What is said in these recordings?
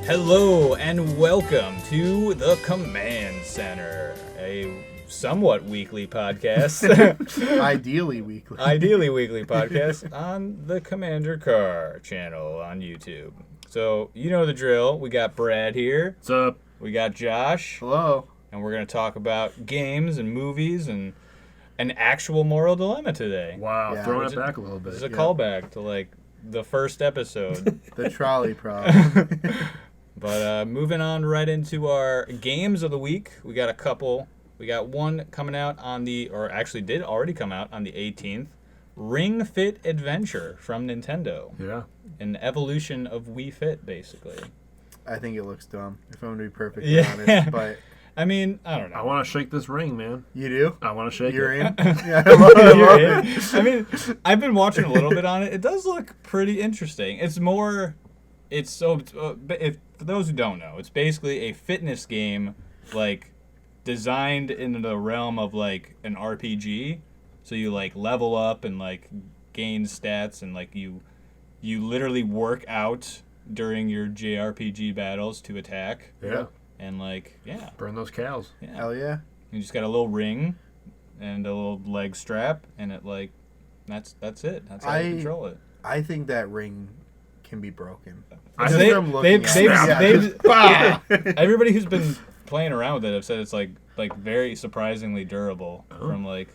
Hello and welcome to the Command Center, a somewhat weekly podcast. Ideally weekly podcast on the CommanderCarr channel on YouTube. So, you know the drill. We got Brad here. What's up? We got Josh. Hello. And we're going to talk about games and movies and an actual moral dilemma today. Wow, Yeah. throwing it back a little bit. This is a callback to, like, the first episode. The trolley problem. But moving on right into our games of the week, we got a couple. We got one coming out on the, or actually did already come out on the 18th, Ring Fit Adventure from Nintendo. Yeah. An evolution of Wii Fit, basically. I think it looks dumb, if I'm going to be perfectly honest. But I mean, I don't know. I want to shake this ring, man. you do? I want to shake You're it. in? Yeah, I love You're it. in. I mean, I've been watching a little bit on it. It does look pretty interesting. It's more, it's so, for those who don't know, it's basically a fitness game, like, designed in the realm of, like, an RPG. So you, like, level up and, like, gain stats and, like, you literally work out during your JRPG battles to attack. Yeah. And, like, yeah. Burn those cows. Yeah. Hell yeah. You just got a little ring and a little leg strap, and it, like, that's it. That's how you control it. I think that ring can be broken. Everybody who's been playing around with it have said it's, like very surprisingly durable from, like...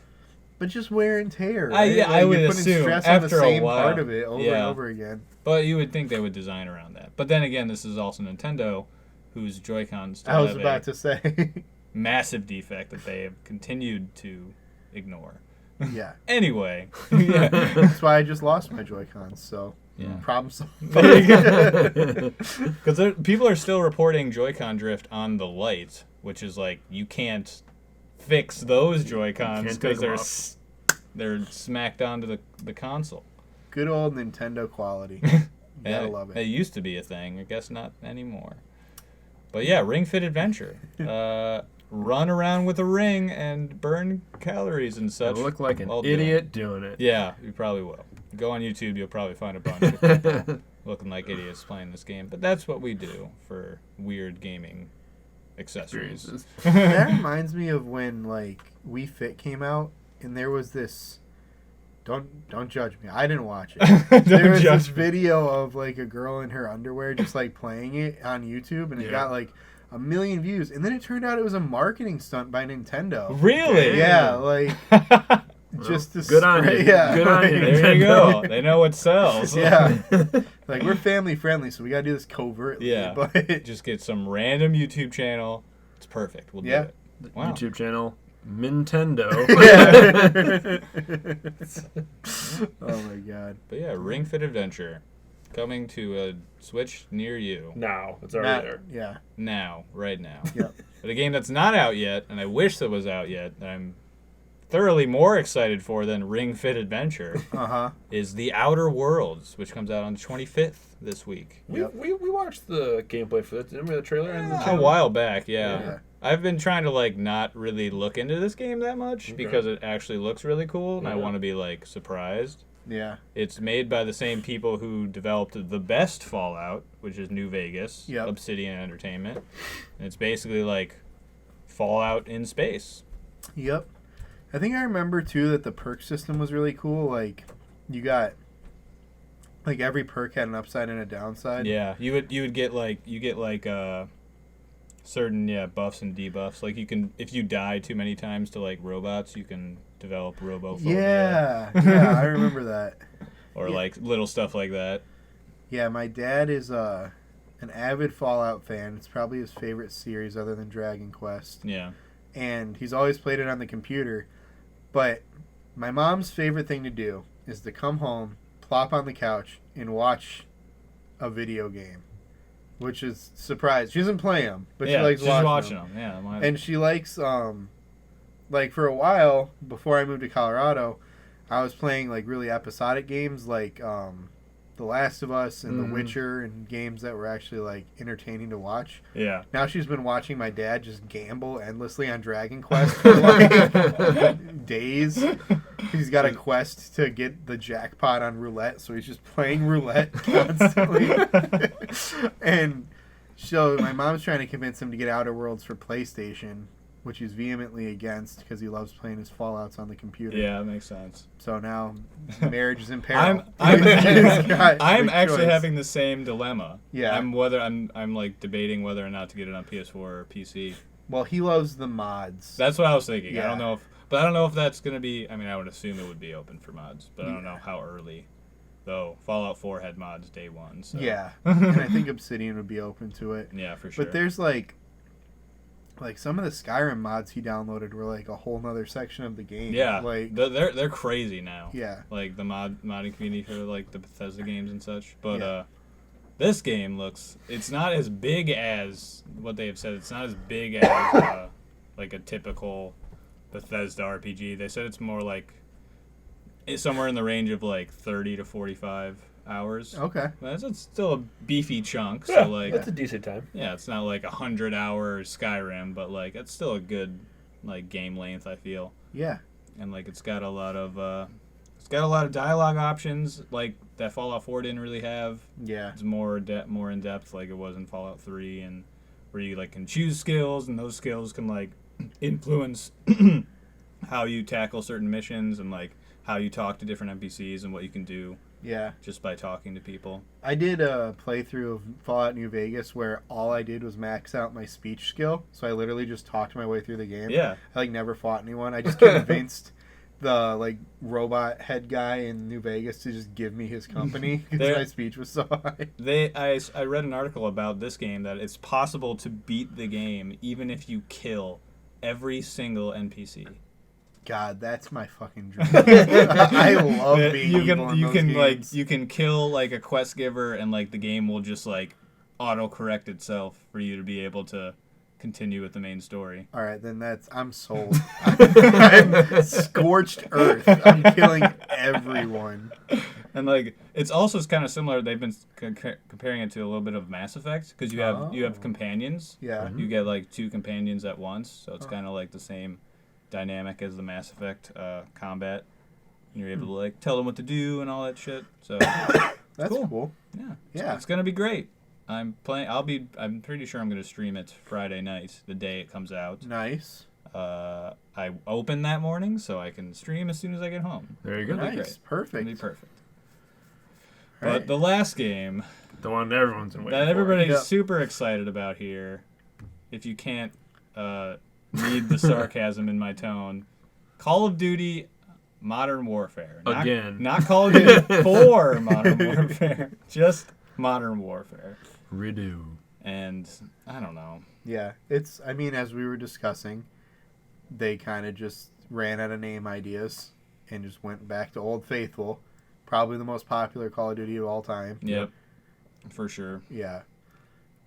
But just wear and tear, right? Yeah, I would you're putting assume stress after on the same a while. part of it over and over again. But you would think they would design around that. But then again, this is also Nintendo, whose Joy-Cons still I was have about a to say. massive defect that they have continued to ignore. Yeah. Anyway. Yeah. That's why I just lost my Joy-Cons, so Yeah. problem solved. Because people are still reporting Joy-Con drift on the Lite, which is like, you can't fix those Joy-Cons because they're smacked onto the console. Good old Nintendo quality. Gotta love it. It used to be a thing. I guess not anymore. But yeah, Ring Fit Adventure. Run around with a ring and burn calories and such. You look like an idiot doing it. Yeah, you probably will. Go on YouTube, you'll probably find a bunch of people looking like idiots playing this game. But that's what we do for weird gaming accessories. That reminds me of when, like, Wii Fit came out, and there was this... Don't judge me. I didn't watch it. There was this video of, like, a girl in her underwear just, like, playing it on YouTube, and it got, like, 1 million views. And then it turned out it was a marketing stunt by Nintendo. Really? Yeah, like... just to good on you. Yeah, good on you. There you go. They know what sells. Yeah. Like, we're family friendly, so we gotta do this covertly. Yeah. But just get some random YouTube channel. It's perfect. We'll do it. Wow. YouTube channel, Nintendo. Oh my god. But yeah, Ring Fit Adventure. Coming to a Switch near you. Now. It's already there. Yeah. Now. Right now. Yep. But a game that's not out yet, and I wish that was out yet, that I'm thoroughly more excited for than Ring Fit Adventure, is The Outer Worlds, which comes out on the 25th this week. We watched the gameplay for that. Didn't we? The trailer and the A channel? while back, yeah. I've been trying to, like, not really look into this game that much because it actually looks really cool, and I want to be, like, surprised. Yeah. It's made by the same people who developed the best Fallout, which is New Vegas, Obsidian Entertainment. And it's basically, like, Fallout in space. Yep. I think I remember, too, that the perk system was really cool. Like, you got... Like, every perk had an upside and a downside. Yeah, you would get, like... certain buffs and debuffs. Like, you can, if you die too many times to, like, robots, you can develop robophobia. Yeah, I remember that. Or like little stuff like that. Yeah, my dad is an avid Fallout fan. It's probably his favorite series other than Dragon Quest. Yeah. And he's always played it on the computer. But my mom's favorite thing to do is to come home, plop on the couch, and watch a video game. Which is surprised. She doesn't play them, but she likes watching them. Yeah, and she likes, like, for a while, before I moved to Colorado, I was playing, like, really episodic games, like, The Last of Us and The Witcher, and games that were actually, like, entertaining to watch. Yeah. Now she's been watching my dad just gamble endlessly on Dragon Quest for, like, days. He's got a quest to get the jackpot on roulette, so he's just playing roulette constantly. And So my mom's trying to convince him to get Outer Worlds for PlayStation, which he's vehemently against because he loves playing his Fallouts on the computer. Yeah, that makes sense. So now marriage is in peril. I'm actually having the same dilemma. Yeah. I'm like debating whether or not to get it on PS4 or PC. Well, he loves the mods. That's what I was thinking. Yeah. I don't know if that's gonna be. I mean, I would assume it would be open for mods, but I don't know how early. Though Fallout 4 had mods day one. So. Yeah, and I think Obsidian would be open to it. Yeah, for sure. But there's like some of the Skyrim mods he downloaded were like a whole nother section of the game. Yeah, like they're crazy now. Yeah, like the modding community for like the Bethesda games and such. But this game it's not as big as what they have said. It's not as big as like a typical Bethesda RPG. They said it's more like it's somewhere in the range of like 30 to 45 hours. Okay. That's still a beefy chunk. Yeah, so like that's a decent time. Yeah, it's not like 100 hours Skyrim, but like it's still a good like game length, I feel. Yeah. And like it's got a lot of dialogue options like that Fallout 4 didn't really have. Yeah. It's more in depth like it was in Fallout 3, and where you like can choose skills, and those skills can like influence how you tackle certain missions and like how you talk to different NPCs and what you can do. Yeah. Just by talking to people. I did a playthrough of Fallout New Vegas where all I did was max out my speech skill. So I literally just talked my way through the game. Yeah. I like never fought anyone. I just convinced the like robot head guy in New Vegas to just give me his company because my speech was so high. I read an article about this game that it's possible to beat the game even if you kill every single NPC. God, that's my fucking dream. I love being you can kill like a quest giver, and like the game will just like auto correct itself for you to be able to continue with the main story. All right, then I'm sold. I'm scorched earth. I'm killing everyone. And like it's also kind of similar. They've been comparing it to a little bit of Mass Effect because you have companions. Yeah, you get like 2 companions at once, so it's kind of like the same dynamic as the Mass Effect combat. You're able to like tell them what to do and all that shit. So that's cool. Yeah, it's gonna be great. I'm pretty sure I'm gonna stream it Friday night, the day it comes out. Nice. I open that morning, so I can stream as soon as I get home. There you go. Nice. Perfect. It'll be perfect. But the last game, the one everyone's been waiting that everybody's Yep. super excited about here, if you can't read the sarcasm in my tone, Call of Duty Modern Warfare. Not Call of Duty 4 Modern Warfare, just Modern Warfare. Redo. And I don't know. Yeah, I mean, as we were discussing, they kind of just ran out of name ideas and just went back to Old Faithful. Probably the most popular Call of Duty of all time. Yep, for sure. Yeah.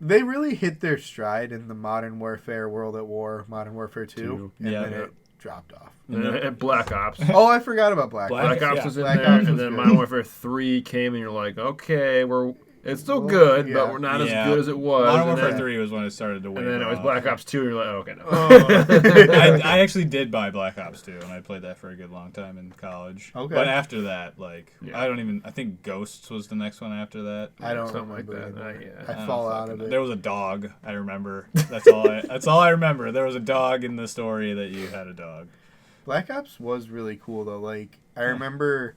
They really hit their stride in the Modern Warfare, World at War, Modern Warfare 2, and then it dropped off. And Black Ops. Oh, I forgot about Black Ops. Black Ops was in Black there, Ops was and then good. Modern Warfare 3 came, and you're like, okay, it's still good, but we're not as good as it was. Modern Warfare 3 was when it started to waver. And then it was off. Black Ops 2, and you're like, oh, okay, no. I actually did buy Black Ops 2, and I played that for a good long time in college. Okay. But after that, like, I think Ghosts was the next one after that. I don't Something remember like that. I fall out of it. There was a dog, I remember. That's all I remember. There was a dog in the story that you had a dog. Black Ops was really cool, though. Like, I remember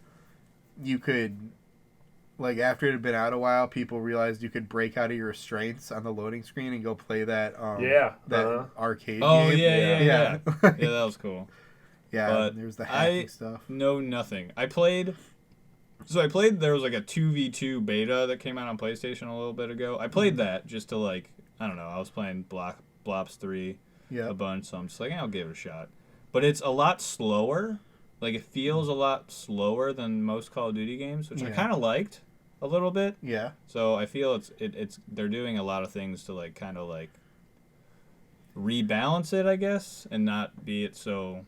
you could... Like, after it had been out a while, people realized you could break out of your restraints on the loading screen and go play that arcade game. Yeah. Yeah, that was cool. Yeah, but there's the hacking stuff. Know nothing. There was like a 2v2 beta that came out on PlayStation a little bit ago. I played that just to like, I don't know, I was playing Blops 3 a bunch, so I'm just like, I'll give it a shot. But it's a lot slower. Like, it feels a lot slower than most Call of Duty games, which I kind of liked. A little bit. Yeah. So I feel it's they're doing a lot of things to like kind of like rebalance it, I guess, and not be it so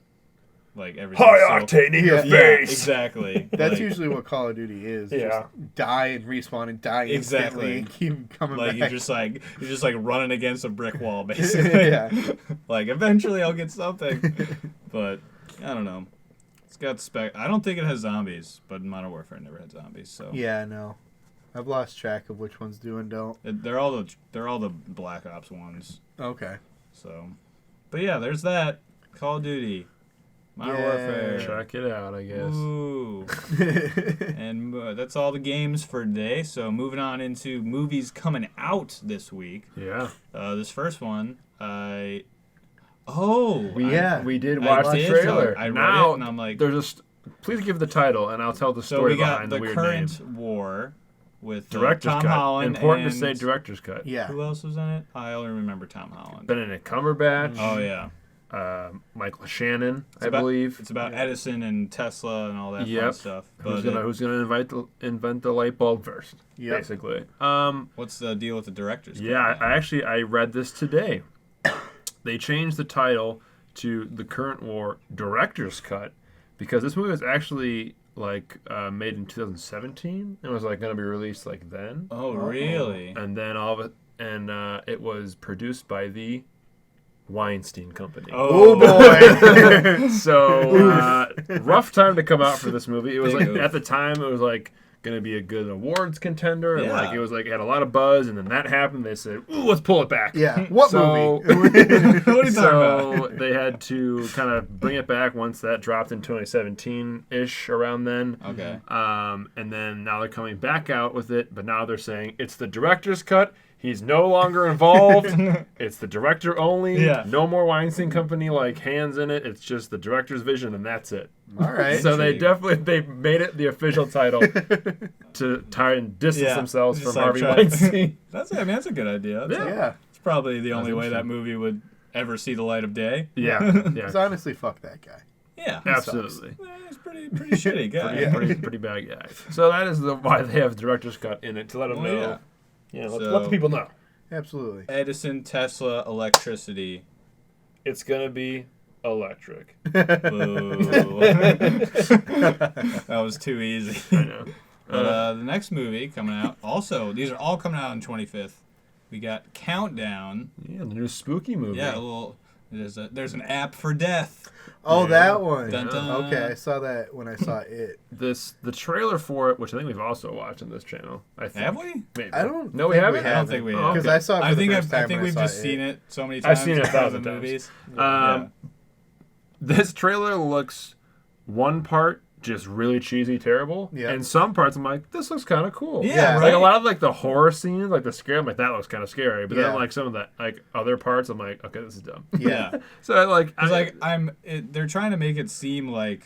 like everything high octane in your face. Yeah, exactly. That's usually what Call of Duty is. Yeah. Just die and respawn and die instantly and keep coming like back. You're just like running against a brick wall basically. Yeah. Like eventually I'll get something. But I don't know. It's got I don't think it has zombies, but Modern Warfare never had zombies, so. Yeah, no. I've lost track of which ones do and don't. They're all the Black Ops ones. Okay. So, but yeah, there's that. Call of Duty, Modern Warfare. Check it out, I guess. Ooh. And that's all the games for today. So moving on into movies coming out this week. Yeah. This first one, We did watch the did, trailer. so I read now, it and I'm like, please give the title, and I'll tell the so story we got behind the the weird current name. war with Director's Tom cut. Holland. Important and to say director's cut. Yeah. Who else was in it? I only remember Tom Holland. Benedict Cumberbatch. Oh yeah. Michael Shannon, I about, believe. It's about Edison and Tesla and all that fun stuff. Who's gonna invent the light bulb first? Yep. Basically. What's the deal with the director's cut? Yeah, I read this today. They changed the title to The Current War Director's Cut because this movie was actually made in 2017 and was gonna be released then. Oh really? And then all of it, and it was produced by the Weinstein Company. Oh boy! So rough time to come out for this movie. It was at the time it was going to be a good awards contender, and Yeah. it had a lot of buzz, and then that happened. They said, "Ooh, let's pull it back." Yeah. What movie? What are you talking So about? they had to kind of bring it back once that dropped in 2017-ish, around then. Okay. And then now they're coming back out with it, but now they're saying it's the director's cut. He's no longer involved. It's the director only. Yeah. No more Weinstein Company hands in it. It's just the director's vision, and that's it. All right. So they made it the official title to try and distance themselves Just from Harvey try- Weinstein. That's a good idea. Yeah. It's probably the only way that interesting. movie would ever see the light of day. Yeah. Because honestly, fuck that guy. Yeah. Absolutely. He's pretty shitty guy. Pretty bad guy. So that is why they have director's cut in it, to let them know. Yeah. Yeah, So- let the people know. Absolutely. Edison, Tesla, electricity. It's going to be electric. Boo. That was too easy. I know. But the next movie coming out, also, these are all coming out on 25th. We got Countdown. Yeah, the new spooky movie. Yeah, there's an app for death. Oh, Yeah. that one. Dun, dun. Okay, I saw that when I saw it. The trailer for it, which I think we've also watched on this channel. I think. Have we? Maybe. I don't. No, we think haven't? I don't think we have. Because I saw it for the first time I think when we've saw just it. seen it so many times. I've seen it 1,000 in the times. movies. This trailer looks one part just really cheesy, terrible, Yeah. and some parts I'm like, this looks kind of cool. Yeah, right. A lot of the horror scenes, the scare, I'm like, that looks kind of scary. But Yeah. then some of the other parts, I'm like, okay, this is dumb. Yeah. So They're trying to make it seem like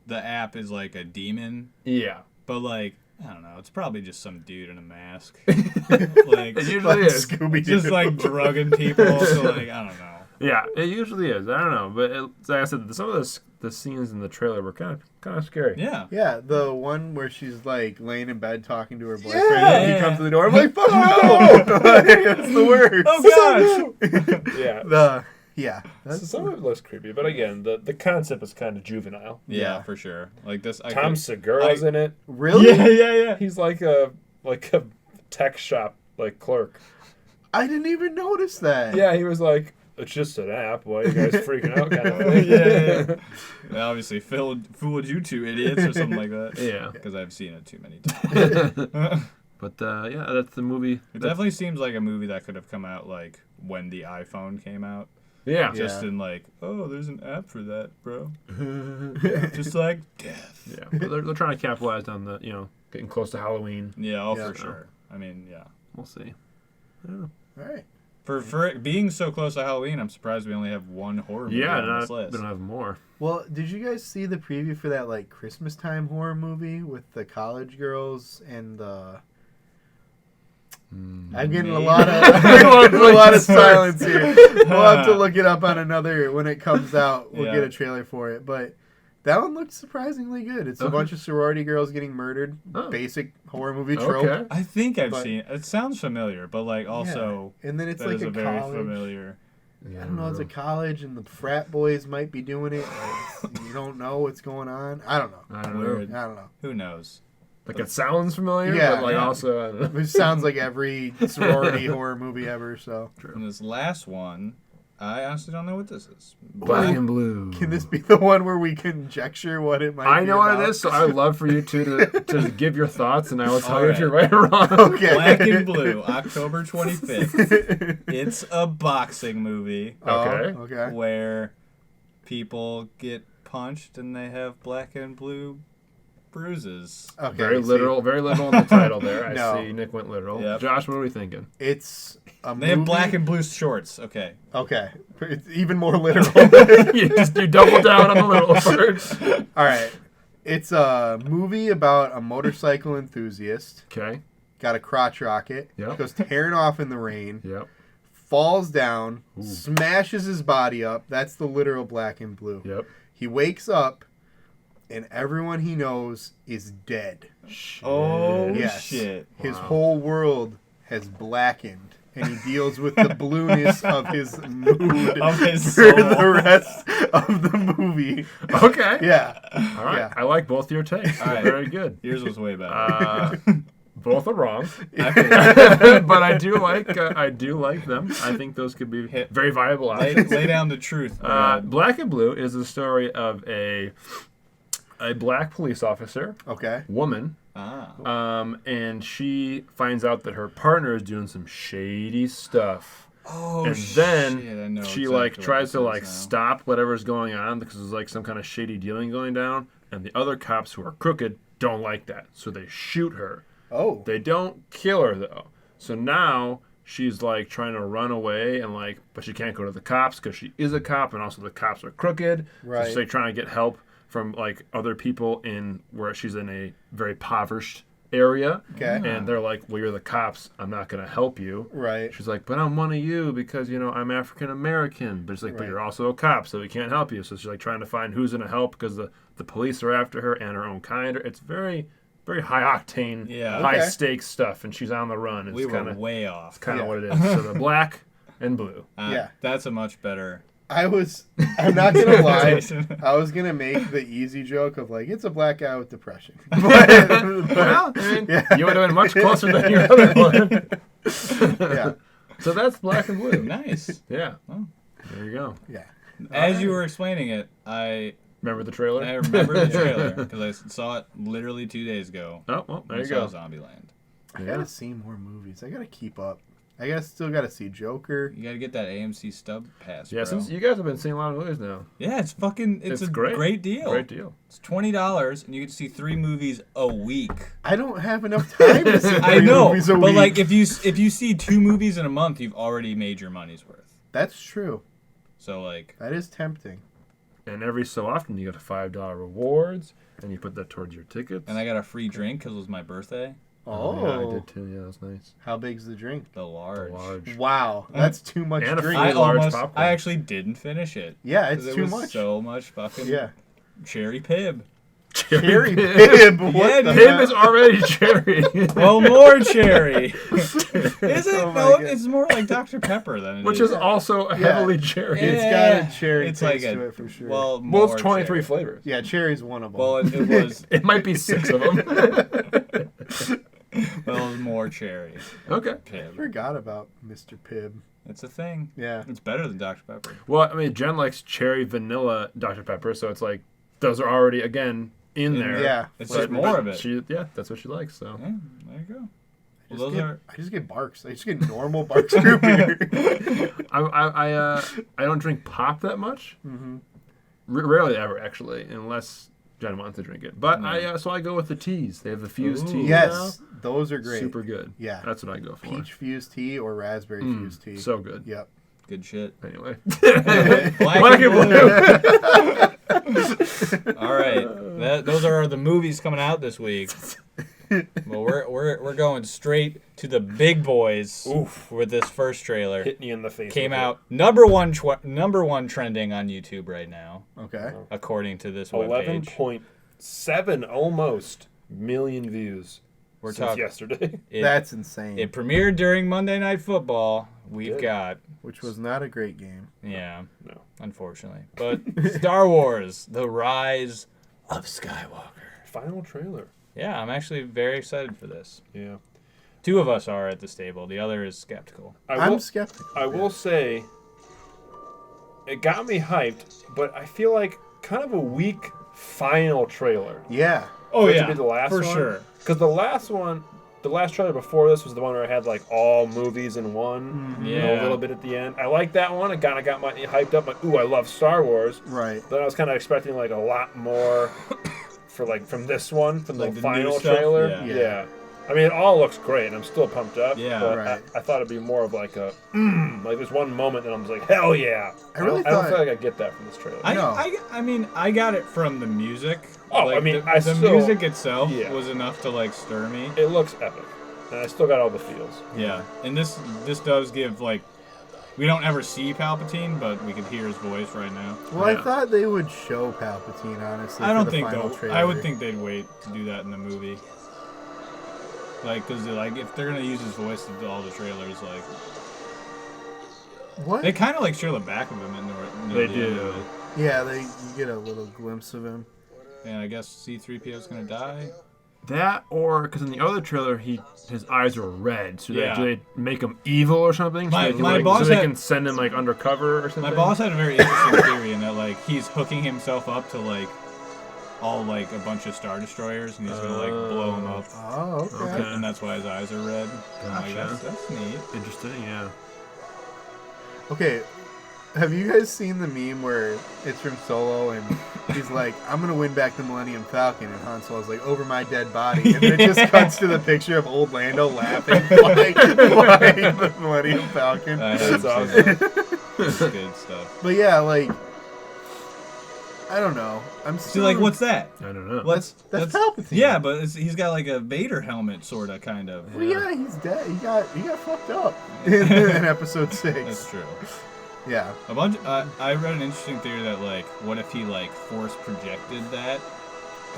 the app is like a demon, yeah, but I don't know. It's probably just some dude in a mask, like it usually is. Scooby-Doo. just drugging people. So I don't know. Yeah, it usually is. I don't know, but like I said, some of the scenes in the trailer were kind of scary. Yeah. Yeah, the one where she's laying in bed talking to her boyfriend. Yeah. And he comes to the door. I'm like, fuck no! It's the worst. Oh gosh. Yeah. That's So some of it looks creepy, but again, the concept is kind of juvenile. Yeah, for sure. This. Tom Segura's in it. really. Yeah. He's like a tech shop clerk. I didn't even notice that. Yeah, he was like, it's just an app. Why are you guys freaking out? Kind of thing. Yeah. They obviously fooled you two idiots or something like that. Yeah. Because I've seen it too many times. But yeah, that's the movie. It definitely seems like a movie that could have come out when the iPhone came out. Yeah. Just in oh, there's an app for that, bro. Just death. Yeah. But they're trying to capitalize on the getting close to Halloween. Yeah, Yeah. for sure. I mean, yeah. We'll see. I don't know. All right. For it being so close to Halloween, I'm surprised we only have one horror movie on this we list. don't have more. Well, did you guys see the preview for that Christmas time horror movie with the college girls and the? I'm getting a lot of silence here. We'll have to look it up on another when it comes out. We'll get a trailer for it, but that one looked surprisingly good. It's a bunch of sorority girls getting murdered. Oh. Basic horror movie trope. Okay. I think I've seen it. It sounds familiar, but also Yeah. And then it's that is a a very college. familiar. I don't know. It's a college, and the frat boys might be doing it. You don't know what's going on. I don't know. I don't know. Weird. I don't know. Who knows? It sounds familiar, Yeah, but yeah. also I don't know. It sounds like every sorority horror movie ever. So And this last one I honestly don't know what this is. Black and blue. Can this be the one where we conjecture what it might be? I know what about? it is, so I would love for you to give your thoughts, and I will tell you if you're right or wrong. Okay. Black and Blue, October 25th. It's a boxing movie Okay. Okay. where people get punched and they have black and blue bruises. Okay. Very see, literal in the title there. I No. see Nick went literal. Yep. Josh, what are we thinking? It's a They have movie- black and blue shorts. Okay. Okay. It's even more literal. you double down on the literal part. All right. It's a movie about a motorcycle enthusiast. Okay. Got a crotch rocket. Yep. Goes tearing off in the rain. Yep. Falls down. Ooh. Smashes his body up. That's the literal black and blue. Yep. He wakes up, and everyone he knows is dead. Oh, Yes. shit. His Wow. whole world has blackened, and he deals with the blueness of his mood Of his for soul. the rest of the movie. Okay. Yeah. All right. Yeah. I like both your takes. All right. Very good. Yours was way better. Both are wrong, I could- but I do like them. I think those could be very viable options. lay down the truth. man. Black and Blue is the story of a black police officer, Okay. woman, and she finds out that her partner is doing some shady stuff. Oh, And shit, then I know she exactly like what tries this to is like now. stop whatever's going on because there's like some kind of shady dealing going down, and the other cops who are crooked don't like that, so they shoot her. Oh. They don't kill her though. So now she's like trying to run away and like, but she can't go to the cops because she is a cop, and also the cops are crooked. Right. So she's like trying to get help from like other people in where she's in a very impoverished area. Okay. And they're like, well, you're the cops. I'm not going to help you. Right. She's like, but I'm one of you because, you know, I'm African American. But it's like, but Right. you're also a cop, so we can't help you. So she's like trying to find who's going to help because the police are after her and her own kind. It's very, very high octane, Yeah. high Okay. stakes stuff. And she's on the run. It's We were kind of way off. kind of Yeah. what it is. So the black and blue. Yeah. That's a much better. I'm not going to lie. interpretation. I was going to make the easy joke of like, it's a black guy with depression. Well, I mean, Yeah. you would have been much closer than your other one. Yeah. So that's black and blue. Nice. Yeah. Oh. There you go. Yeah. As you were explaining it, I Remember the trailer? remember the trailer because I saw it literally 2 days ago. Oh, well, there I you saw go. Zombieland. I Yeah. gotta see more movies. I gotta keep up. Still gotta see Joker. You gotta get that AMC stub pass. Yeah, bro. since you guys have been seeing a lot of movies now. Yeah, it's fucking. It's a great. great deal. Great deal. It's $20 and you get to see 3 movies a week. I don't have enough time to see I three know, movies a but week. like if you see 2 movies in a month, you've already made your money's worth. That's true. So like, That is tempting. And every so often you get $5 rewards, and you put that towards your tickets. and I got a free drink because it was my birthday. Oh, yeah, I did too. Yeah, that was nice. How big's the drink? The large. Large. Wow, that's too much And a drink. free- I large almost. popcorn. I actually didn't finish it. Yeah, 'cause it's it too was much. So much fucking Yeah. cherry pib. Cherry Pib. What Yeah, the Pib hell? is already cherry. Well, more cherry. Is it? Oh my No, God. it's more like Dr. Pepper than it Which is also heavily cherry. It's Yeah. got a cherry It's taste like to a- it for sure. Well, Well, more it's 23 cherry. flavors. yeah, cherry's one of them. Well, it was. It might be 6 of them. Well, it was more cherry. Okay. I Pib. forgot about Mr. Pibb. It's a thing. Yeah. It's better than Dr. Pepper. Well, I mean, Jen likes cherry vanilla Dr. Pepper, so it's like those are already, again, in there. Yeah. It's But- just more of it. Yeah, that's what she likes, so. Yeah, there you go. I Well, just, those get, are. I just get Barks. I just get normal Barks root beer. I don't drink pop that much. Mm-hmm. Rarely ever, actually, unless Jen wants to drink it. But No. so I go with the teas. They have the fused Ooh. teas Yes, now. those are great. Super good. Yeah. That's what I go for. Peach fused tea or raspberry fused tea. So good. Yep. Good shit. Anyway. Black and blue. All right, those are the movies coming out this week. Well, we're going straight to the big boys Oof. with this first trailer. Hit me in the face. Came with out number one trending on YouTube right now, Okay. according to this it. webpage. 11.7 almost million views We're since talking. yesterday. That's insane. It premiered during Monday Night Football. We've Good. got, Which was not a great game. yeah, No. unfortunately, but Star Wars: The Rise of Skywalker. Final trailer. Yeah, I'm actually very excited for this. Yeah. 2 of us are at this table. The other is skeptical. I'm skeptical. I will say it got me hyped, but I feel like kind of a weak final trailer. Yeah. Oh, For it to yeah. be the last for one. sure. Because the last trailer before this was the one where I had like all movies in one, Mhm. you know, a little bit at the end. I like that one. It kind of got my hyped up. Like, ooh, I love Star Wars. Right. Then I was kind of expecting like a lot more from this one, from Like the the new final stuff? trailer. Yeah. I mean, it all looks great, and I'm still pumped up. Yeah. But Right. I thought it'd be more of like a, like there's one moment that I'm just like, hell yeah. I really I don't thought- feel like I get that from this trailer. I mean, I got it from the music. Oh, like, I mean, the still- music itself Yeah. was enough to like stir me. It looks epic, and I still got all the feels. Yeah, and this does give like, we don't ever see Palpatine, but we can hear his voice right now. Well, Yeah. I thought they would show Palpatine, honestly. I don't for the think final they'll. trailer. I would think they'd wait to do that in the movie. Like, cause like if they're gonna use his voice in all the trailers, like What? they kind of like show the back of him in the. They the end do. of it. Yeah, you get a little glimpse of him. And I guess C-3PO's gonna die. That, or because in the other trailer, his eyes were red. So Yeah. do they make him evil or something? So My- they can, my like, boss so they had- can send him like undercover or something. My boss had a very interesting theory in that like he's hooking himself up to like all like a bunch of Star Destroyers, and he's gonna like blow them up, Oh, okay. Okay. and that's why his eyes are red. I'm like, Gotcha. that's neat. Interesting, yeah. Okay, have you guys seen the meme where it's from Solo and he's like, I'm going to win back the Millennium Falcon, and Han Solo's like, over my dead body, and then it just cuts to the picture of old Lando laughing, flying the Millennium Falcon. That's awesome. That's good stuff. But yeah, like, I don't know. I'm See, still like, what's that? I don't know. What's that's Palpatine. Yeah, but he's got like a Vader helmet, sorta, kind of. Well, yeah, he's dead. He got fucked up in episode 6. That's true. Yeah. A bunch. I read an interesting theory that like, what if he like force projected that,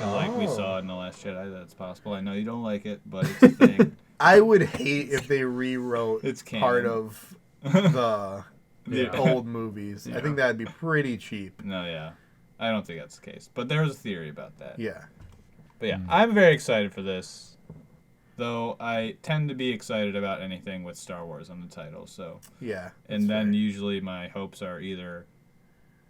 and like we Oh. saw in the Last Jedi? That's possible. I know you don't like it, but it's a thing. I would hate if they rewrote It's canon. part of the Yeah. old movies. Yeah. I think that'd be pretty cheap. No, yeah, I don't think that's the case. But there was a theory about that. Yeah. But yeah, I'm very excited for this. Though I tend to be excited about anything with Star Wars on the title, so. Yeah. And that's then fair. usually my hopes are either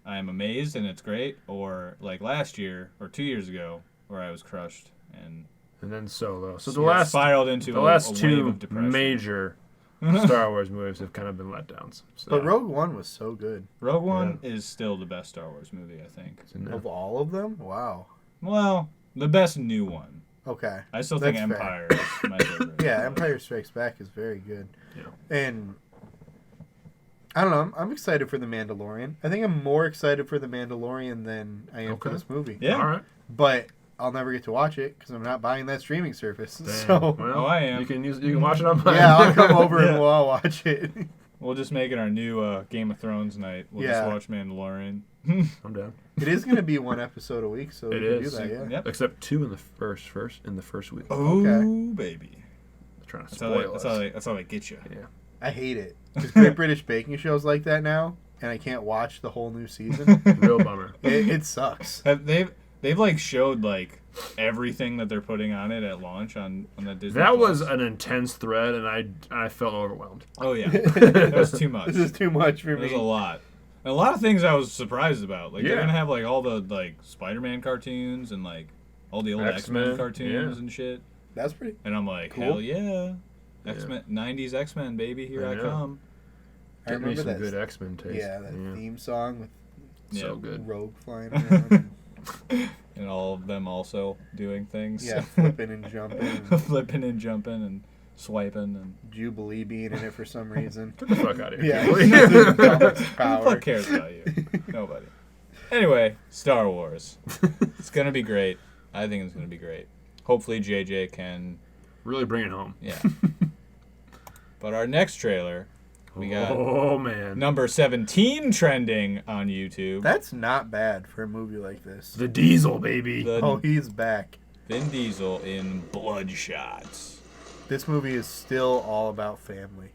I am amazed and it's great, or like last year or 2 years ago where I was crushed and And then Solo. So spiraled into the a last wave two of depression. major Star Wars movies have kind of been letdowns. So. But Rogue One was so good. Rogue One is still the best Star Wars movie, I think. It's in there. Of all of them? Wow. Well, the best new one. Okay. I still think That's Empire is my favorite. Yeah, Empire Strikes Back is very good. Yeah. And I don't know. I'm excited for The Mandalorian. I think I'm more excited for The Mandalorian than I am for Okay. this movie. Yeah. All right. But I'll never get to watch it because I'm not buying that streaming service. Damn. So Well, I am. You can watch it on mine. yeah, I'll come over Yeah. and we'll all watch it. We'll just make it our new Game of Thrones night. We'll Yeah. just watch Mandalorian. I'm down. It is going to be one episode a week, so It we can is. do that. Yeah. Yep. Except 2 in the first week. Oh, Okay. baby. I'm trying to That's how, they, spoil that's, us. how they, that's how they get you. Yeah. I hate it. Because Great British Baking Show's like that now, and I can't watch the whole new season. Real bummer. It sucks. They've like showed like everything that they're putting on it at launch on that Disney. That was Plus. an intense thread, and I felt overwhelmed. Oh yeah, that was too much. This is too much for It was me. a lot. And a lot of things I was surprised about. Like they're Yeah. gonna have like all the like Spider-Man cartoons and like all the old X-Men X-Men, cartoons yeah. and shit. That's pretty. And I'm like, Cool. hell yeah, X-Men, 90s X-Men baby, here I I know. come. I Get me remember some that. good X-Men taste. Yeah, that theme song with So Yeah. good. Rogue flying around. And all of them also doing things. Yeah, flipping and jumping. And flipping and jumping and swiping and. Jubilee being in it for some reason. Get the fuck out of here. Yeah, Jubilee. Atomic Who the power. fuck cares about you? Nobody. Anyway, Star Wars. It's gonna be great. I think it's gonna be great. Hopefully JJ can. Really bring it home. Yeah. But our next trailer, we got Oh man. number 17 trending on YouTube. That's not bad for a movie like this. The Diesel, baby. The Oh, he's back. Vin Diesel in Bloodshot. This movie is still all about family.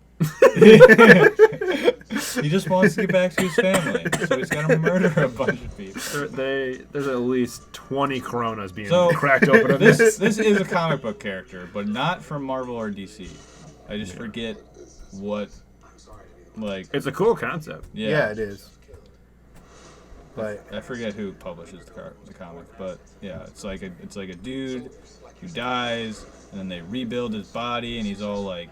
He just wants to get back to his family, so he's got to murder a bunch of people. There's at least 20 Coronas being So, cracked open. This is a comic book character, but not from Marvel or DC. I just forget what, like, It's a cool concept. Yeah, it is. But I forget who publishes the comic, but yeah, it's like a dude who dies, and then they rebuild his body, and he's all like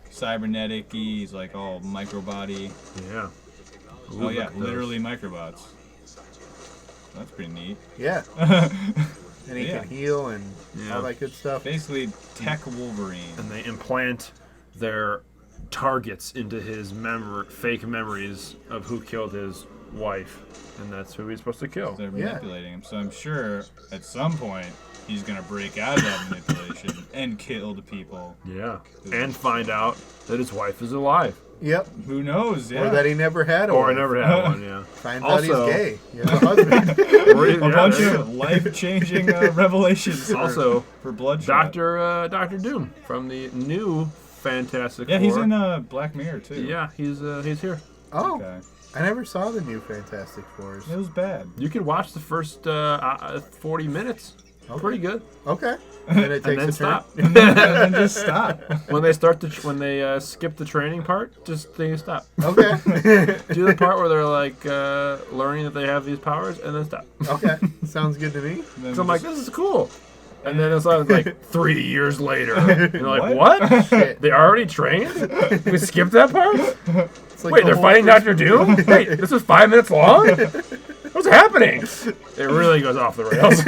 cybernetic-y. He's like all micro body. Yeah. Oh yeah, literally microbots. That's pretty neat. yeah, and he Yeah. can heal and Yeah. all that good stuff. Basically, tech Wolverine. And they implant their targets into his fake memories of who killed his wife, and that's who he's supposed to kill. They're Yeah. manipulating him. So I'm sure at some point he's gonna break out of that manipulation and kill the people. Yeah, and find out that his wife is alive, Yep. Who knows? Yeah. Or that he never had a or I wife. never had one. Yeah, Finds out Also- he's gay. He has a husband. a bunch of life-changing revelations. Also, for Bloodshot. Doctor Doom from the new Fantastic Yeah, Four. he's in Black Mirror too. Yeah, he's here. Oh, Okay. I never saw the new Fantastic Fours. It was bad. You could watch the first 40 minutes. Okay. Pretty good. Okay. And then it And takes then a turn. stop. And then just stop. When they skip the training part, just they stop. Okay. Do the part where they're like learning that they have these powers, and then stop. Okay. Sounds good to me. And then So I'm like, just- this is cool. And then it's like 3 years later. And you're like, What? what? Shit. They already trained? We skipped that part? It's like Wait, the they're whole fighting first- Dr. Doom? Wait, this was 5 minutes long? What's happening? It really goes off the rails.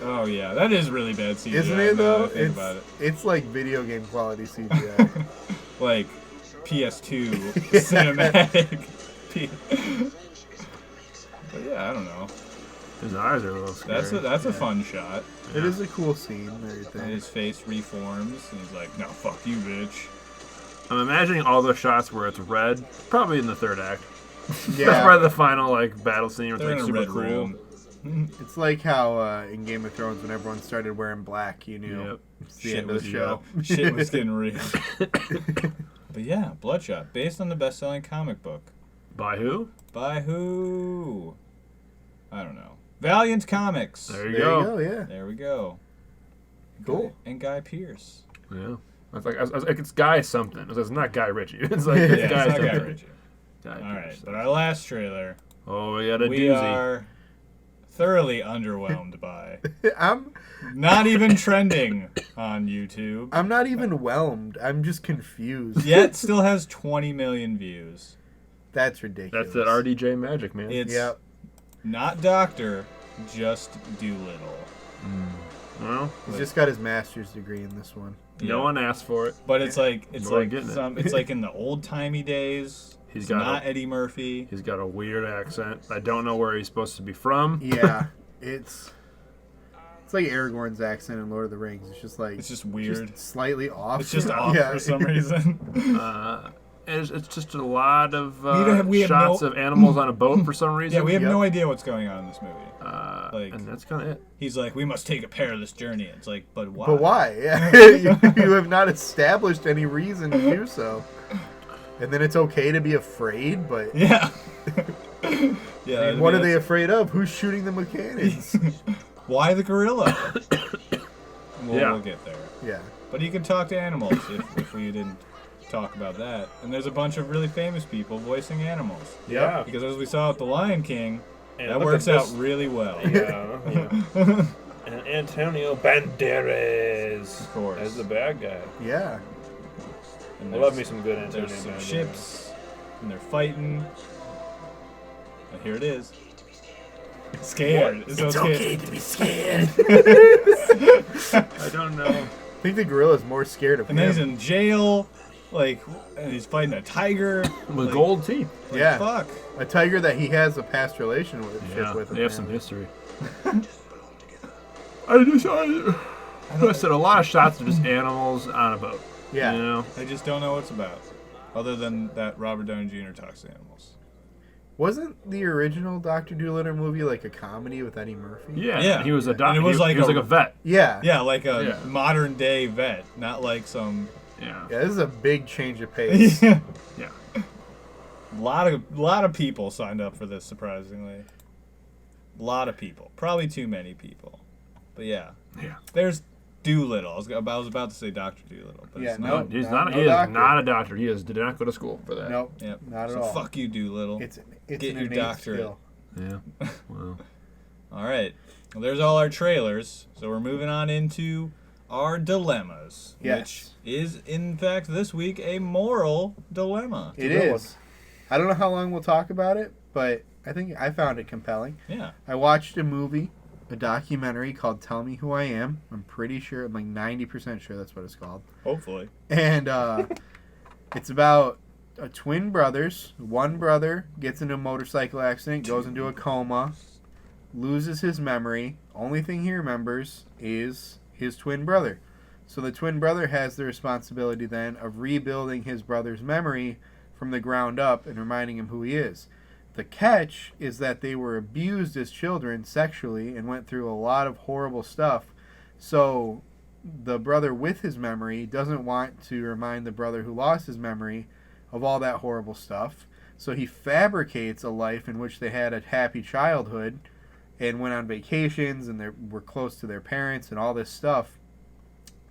Oh yeah, that is really bad CGI. Isn't it now that I though? think about it. It's like video game quality CGI. Like PS2 cinematic. But yeah, I don't know. His eyes are a little scary. That's a fun shot. It is a cool scene and And everything. his face reforms, and he's like, "No, fuck you, bitch." I'm imagining all those shots where it's red, probably in the third act. That's Yeah. probably the final like battle scene where They're in it's a like red super cool. room. It's like how in Game of Thrones, when everyone started wearing black, you knew Yep. it's the end of the show. Shit was getting real. But yeah, Bloodshot, based on the best-selling comic book. By who? By who? I don't know. Valiant Comics. There There you you go. go, yeah. There we go. Cool. And Guy Pearce. Yeah. I was like, it's Guy something. It's not Guy Ritchie. It's like it's Yeah, Guy it's not Guy something. Ritchie. Guy All right, Pearce. but our last trailer, Oh, we got a we doozy. are thoroughly underwhelmed by. I'm Not even trending on YouTube. not even whelmed. I'm just confused. Yet still has 20 million views. That's ridiculous. That's that RDJ magic, man. It's Yep. not Doctor, just Dolittle. Well, He's just got his master's degree in this one. no Yeah. one asked for it. But it's like We're getting it. it's like in the old timey days. He's It's got not Eddie Murphy. He's got a weird accent. I don't know where he's supposed to be from. Yeah, it's like Aragorn's accent in Lord of the Rings. It's just like It's just weird. just slightly off. It's just off Yeah. for some reason. It's just a lot of we have shots no- of animals on a boat for some reason. Yeah, we have Yep. no idea what's going on in this movie. like- and that's kind of it. He's like, we must take a perilous journey. It's like, but why? But why? Yeah. you have not established any reason to do so. And then it's okay to be afraid, but Yeah. Yeah. I mean, what are they afraid of? Who's shooting them with cannons? Why the gorilla? Yeah. We'll get there. Yeah. But you can talk to animals if we didn't talk about that. And there's a bunch of really famous people voicing animals. Yeah. Because as we saw with The Lion King, And that look works at out this. really well. Yeah. And Antonio Banderas Of course. as the bad guy. Yeah. And I love me some good Antonio There's some Banderas. ships, and they're fighting. And here it is. Scared. What? So scared. to be scared. I don't know. I think the gorilla's more scared of And then he's him. in jail, like, and he's fighting a tiger. With like, gold teeth. like, Yeah. Fuck. A tiger that he has a past relationship with. They have some apparently. history. I said a lot of shots of just animals on a boat. Yeah. You know? I just don't know what it's about. Other than that Robert Downey Jr. talks to animals. Wasn't the original Dr. Dolittle movie like a comedy with Eddie Murphy? Yeah. Yeah. He was a And doctor. it was like he was a- like a vet. Yeah. Yeah, like a Yeah. modern day vet, not like some. Yeah. Yeah, this is a big change of pace. A Yeah. lot of people signed up for this, surprisingly. A lot of people. Probably too many people. But yeah. Yeah. There's Dolittle. I was about to say Dr. Dolittle, but Yeah, it's No, not. he's no, not. no he doctor. is not a doctor. He did not go to school for that. Nope. Yep. Not at So all. fuck you, Dolittle. It's Get an your innate doctorate. skill. Yeah. Well. All right. Well, there's all our trailers. So we're moving on into our dilemmas, Yes. which is, in fact, this week a moral dilemma. It good is. I don't know how long we'll talk about it, but I think I found it compelling. Yeah. I watched a movie, a documentary called Tell Me Who I Am. I'm pretty sure, I'm like 90% sure that's what it's called. Hopefully. And it's about twin brothers. One brother gets into a motorcycle accident, goes into a coma, loses his memory. Only thing he remembers is his twin brother. So the twin brother has the responsibility then of rebuilding his brother's memory from the ground up and reminding him who he is. The catch is that they were abused as children sexually and went through a lot of horrible stuff. So the brother with his memory doesn't want to remind the brother who lost his memory of all that horrible stuff. So he fabricates a life in which they had a happy childhood and went on vacations and they were close to their parents and all this stuff,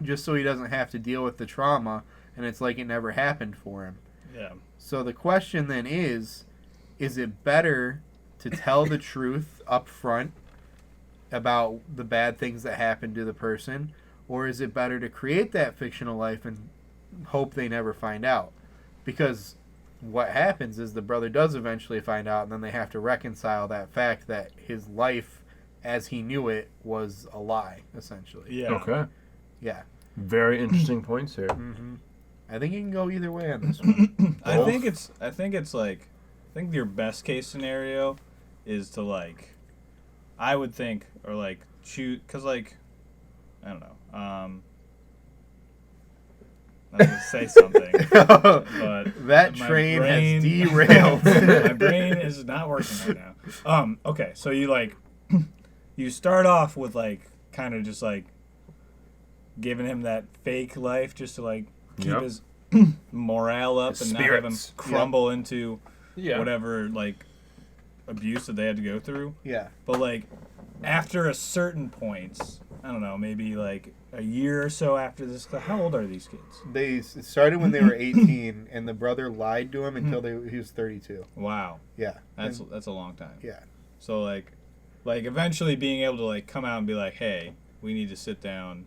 just so he doesn't have to deal with the trauma and it's like it never happened for him. Yeah. So the question then is it better to tell the truth up front about the bad things that happened to the person, or is it better to create that fictional life and hope they never find out? Because what happens is the brother does eventually find out, and then they have to reconcile that fact that his life as he knew it was a lie, essentially. Yeah. Okay. Yeah. Very interesting points here. Mm-hmm. I think you can go either way on this one. I think your best case scenario is to like, I would think, or like choose, cause like, I don't know. I was gonna say something, but That my train brain- has derailed. my brain is not working right now. Okay, so you like, you start off with like, kind of just like, giving him that fake life just to like keep Yep. his morale up His and not have him spirits. crumble into Yeah. whatever like abuse that they had to go through. Yeah. But like after a certain point, I don't know, maybe like a year or so after this. How old are these kids? It started when they were 18, and the brother lied to him until he was 32. Wow, Yeah. that's And- a long time. yeah. So like eventually being able to like come out and be like, hey, we need to sit down.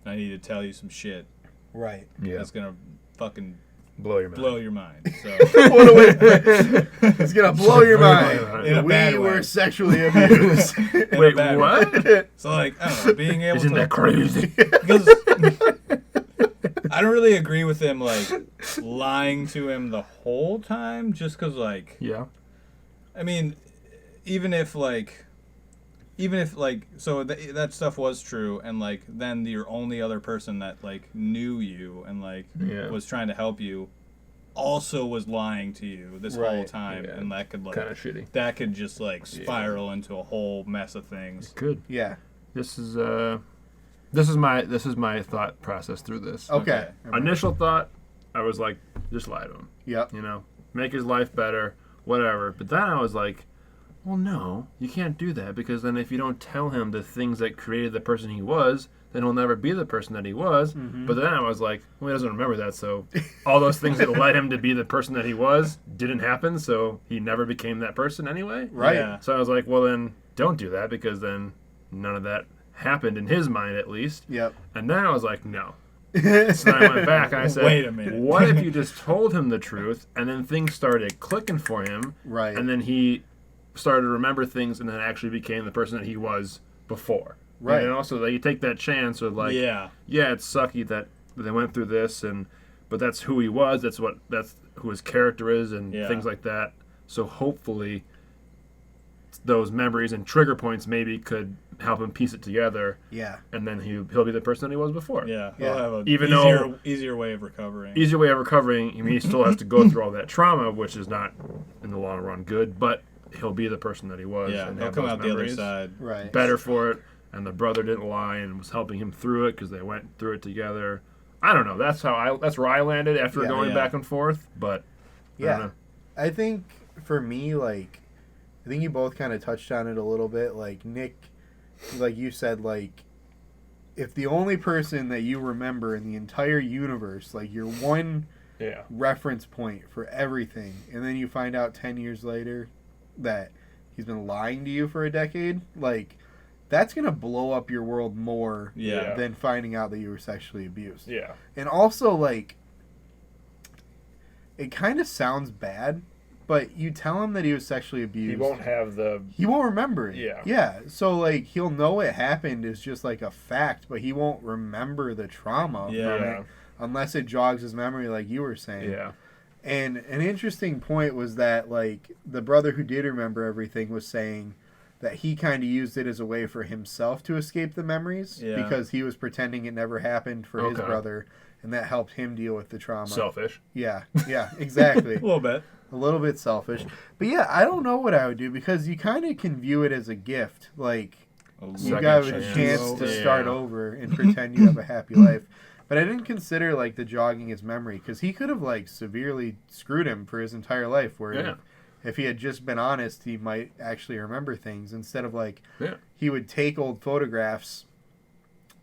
I need to tell you some shit Right. Yeah. that's gonna fucking Blow your mind. blow your mind. So What a way. It's gonna blow your mind. In a bad We way. were sexually abused. Wait, bad what? so like I don't know, being able Isn't to that crazy? because I don't really agree with him like lying to him the whole time, just because like Yeah. I mean, even if so that stuff was true, and like then your only other person that like knew you and like Yeah. was trying to help you also was lying to you this whole Right. time, Yeah. and that could like Kind of shitty. that could just like spiral into a whole mess of things. Good. Yeah. This is my thought process through this. Okay. Initial thought, I was like, just lie to him. Yep. You know, make his life better, whatever. But then I was like, well, no, you can't do that, because then if you don't tell him the things that created the person he was, then he'll never be the person that he was. Mm-hmm. But then I was like, well, he doesn't remember that, so all those things that led him to be the person that he was didn't happen, so he never became that person anyway. Right. Yeah. So I was like, well, then don't do that, because then none of that happened in his mind, at least. Yep. And then I was like, no. So then I went back and I said, Wait a minute. what if you just told him the truth, and then things started clicking for him, Right. and then he started to remember things, and then actually became the person that he was before. Right. And also, like, you take that chance of like, Yeah. it's sucky that they went through this, but that's who he was. That's who his character is, and Yeah. things like that. So hopefully, those memories and trigger points maybe could help him piece it together, Yeah. and then he'll be the person that he was before. Yeah, Yeah. he'll have a Even easier way of recovering. Easier way of recovering. I mean, he still has to go through all that trauma, which is not in the long run good, but he'll be the person that he was. Yeah, and he'll have come those out the other memories. side. Right. Better for it, and the brother didn't lie and was helping him through it because they went through it together. I don't know. That's where I landed after Yeah. going Yeah. back and forth. But I don't Yeah. know. I think for me, like, I think you both kind of touched on it a little bit. Like, Nick, like you said, like, if the only person that you remember in the entire universe, like your one reference point for everything, and then you find out 10 years later that he's been lying to you for a decade, like, that's going to blow up your world more than finding out that you were sexually abused. Yeah. And also, like, it kind of sounds bad, but you tell him that he was sexually abused. He won't remember it. Yeah. Yeah. So, like, he'll know it happened is just, like, a fact, but he won't remember the trauma from it unless it jogs his memory, like you were saying. Yeah. And an interesting point was that, like, the brother who did remember everything was saying that he kind of used it as a way for himself to escape the memories because he was pretending it never happened for his brother, and that helped him deal with the trauma. Selfish. Yeah, exactly. A little bit. A little bit selfish. But yeah, I don't know what I would do because you kind of can view it as a gift. Like, you got a chance to start over and pretend you have a happy life. But I didn't consider, like, the jogging his memory because he could have, like, severely screwed him for his entire life where if he had just been honest, he might actually remember things instead of, like, he would take old photographs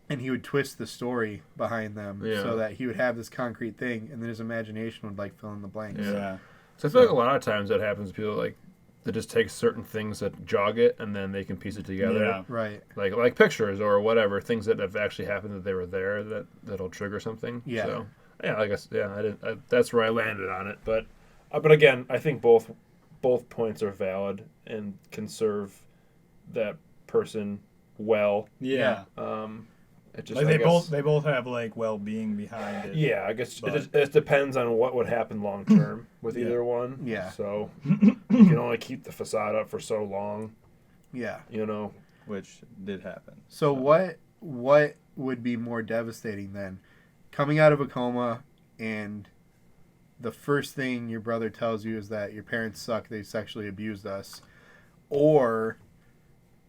and he would twist the story behind them so that he would have this concrete thing and then his imagination would, like, fill in the blanks. Yeah. So I feel like a lot of times that happens to people, like, that just take certain things that jog it and then they can piece it together. Yeah. Right. Like pictures or whatever, things that have actually happened that they were there that'll trigger something. Yeah. So, yeah, I guess, that's where I landed on it. But again, I think both points are valid and can serve that person well. Yeah. It just, like they both have, like, well-being behind it. Yeah, I guess it depends on what would happen long term with either one. Yeah. So you can only keep the facade up for so long. Yeah. You know. Which did happen. So what would be more devastating then? Coming out of a coma and the first thing your brother tells you is that your parents suck, they sexually abused us, or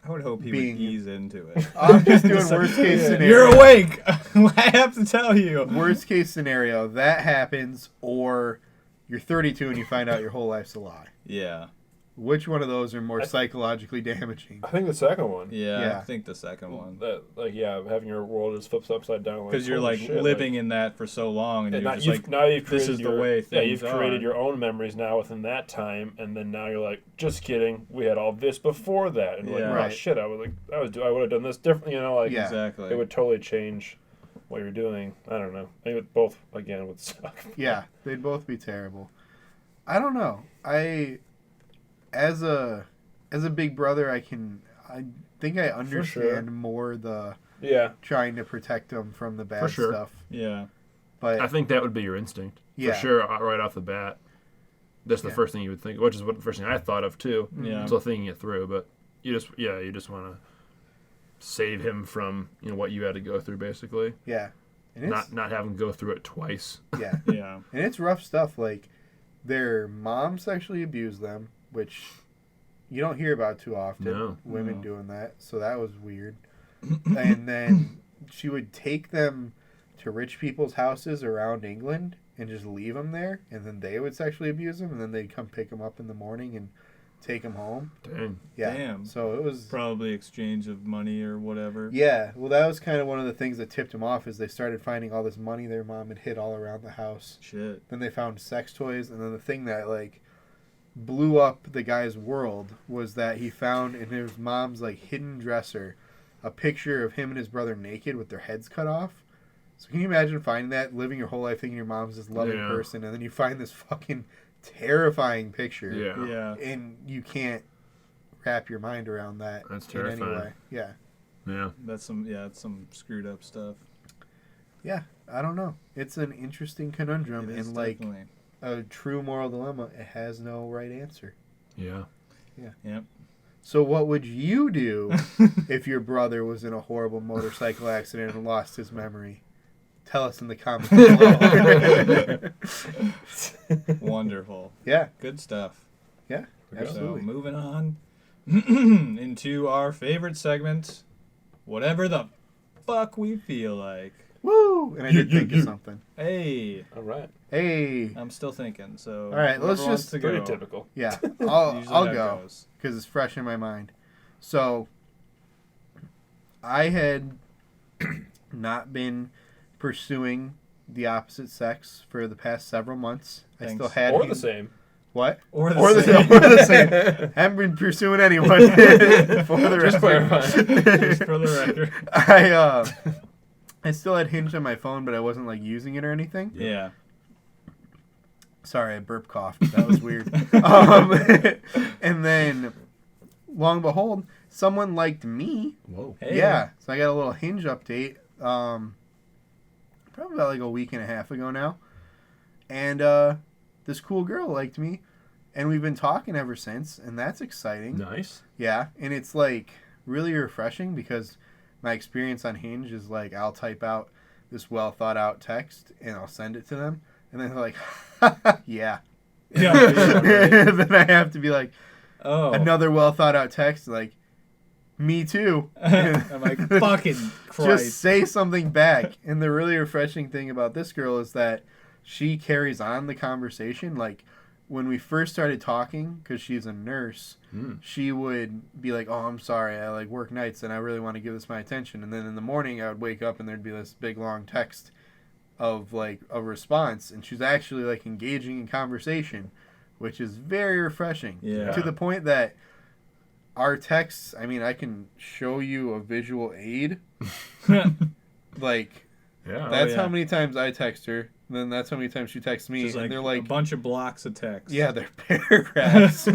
I would hope he would ease into it. I'm just doing worst case scenario. You're awake. I have to tell you. Worst case scenario, that happens, or you're 32 and you find out your whole life's a lie. Yeah. Which one of those are more psychologically damaging? I think the second one. Yeah, I think the second one. Having your world just flips upside down. Because you're, like, living in that for so long, and you're just like, now you've created this is the way things are. you've created your own memories now within that time, and then now you're like, just kidding, we had all this before that, and like, oh shit, I would have done this differently, you know, like, exactly. It would totally change what you're doing. I don't know. I think both again would suck. Yeah, they'd both be terrible. I don't know. As a big brother, I think I understand more the trying to protect them from the bad stuff. Yeah. But I think that would be your instinct. For sure, right off the bat. That's the first thing you would think, which is what the first thing I thought of too. Yeah. Until thinking it through, but you just want to save him from, you know, what you had to go through basically. Yeah. And not have him go through it twice. Yeah. Yeah. And it's rough stuff. Like, their mom sexually abused them, which you don't hear about too often. No. Women doing that. So that was weird. And then she would take them to rich people's houses around England and just leave them there. And then they would sexually abuse them. And then they'd come pick them up in the morning and take them home. Dang. Yeah. Damn. So it was probably exchange of money or whatever. Yeah. Well, that was kind of one of the things that tipped them off is they started finding all this money their mom had hid all around the house. Shit. Then they found sex toys. And then the thing that, like, blew up the guy's world was that he found in his mom's, like, hidden dresser a picture of him and his brother naked with their heads cut off. So can you imagine finding that, living your whole life thinking your mom's this loving person, and then you find this fucking terrifying picture. Yeah. And you can't wrap your mind around that. That's in any terrifying. way. Yeah. Yeah. That's some screwed up stuff. Yeah. I don't know. It's an interesting conundrum, and like definitely a true moral dilemma. It has no right answer. Yeah. Yeah. Yep. So what would you do if your brother was in a horrible motorcycle accident and lost his memory? Tell us in the comments below. Wonderful. Yeah. Good stuff. Yeah, absolutely. So moving on into our favorite segment, whatever the fuck we feel like. Woo! And I did think of something. Hey. All right. Hey. I'm still thinking, so... All right, let's just... Pretty typical. Yeah, I'll go, because it's fresh in my mind. So, I had not been pursuing the opposite sex for the past several months. Thanks. I still had Or the same. What? Or the same. Or the same. Haven't been pursuing anyone. For the Just clarify. Just for the record. I still had Hinge on my phone, but I wasn't like using it or anything. Yeah. Sorry, I burp coughed. That was weird. And then, long and behold, someone liked me. Whoa. Hey. Yeah. So I got a little Hinge update. Probably about like a week and a half ago now. And this cool girl liked me. And we've been talking ever since. And that's exciting. Nice. Yeah. And it's like really refreshing because my experience on Hinge is like I'll type out this well thought out text and I'll send it to them. And then they're like, yeah. Yeah. Then I have to be like, Oh. another well thought out text, like, me too. I'm like, fucking Christ. Just say something back. And the really refreshing thing about this girl is that she carries on the conversation. Like, when we first started talking, because she's a nurse, she would be like, oh, I'm sorry, I like work nights and I really want to give this my attention. And then in the morning, I would wake up and there'd be this big long text of like a response, and she's actually like engaging in conversation, which is very refreshing. Yeah. To the point that our texts, I mean, I can show you a visual aid. Like, Yeah. that's yeah. how many times I text her, then that's how many times she texts me. Just And like they're a like, bunch of blocks of text. yeah, they're paragraphs.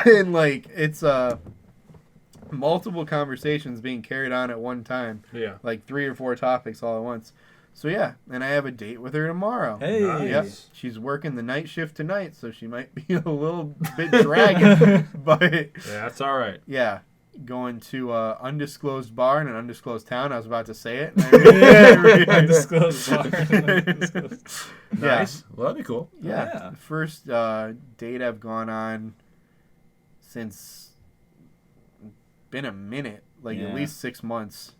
And like, it's multiple conversations being carried on at one time. Yeah. Like 3 or 4 topics all at once. So yeah, and I have a date with her tomorrow. Hey. Nice. Yep. She's working the night shift tonight, so she might be a little bit dragging. But Yeah, that's all right. yeah, going to undisclosed bar in an undisclosed town. I was about to say it. Undisclosed bar. Nice. Well, that'd be cool. Yeah. Yeah. First date I've gone on since been a minute, like Yeah. at least 6 months.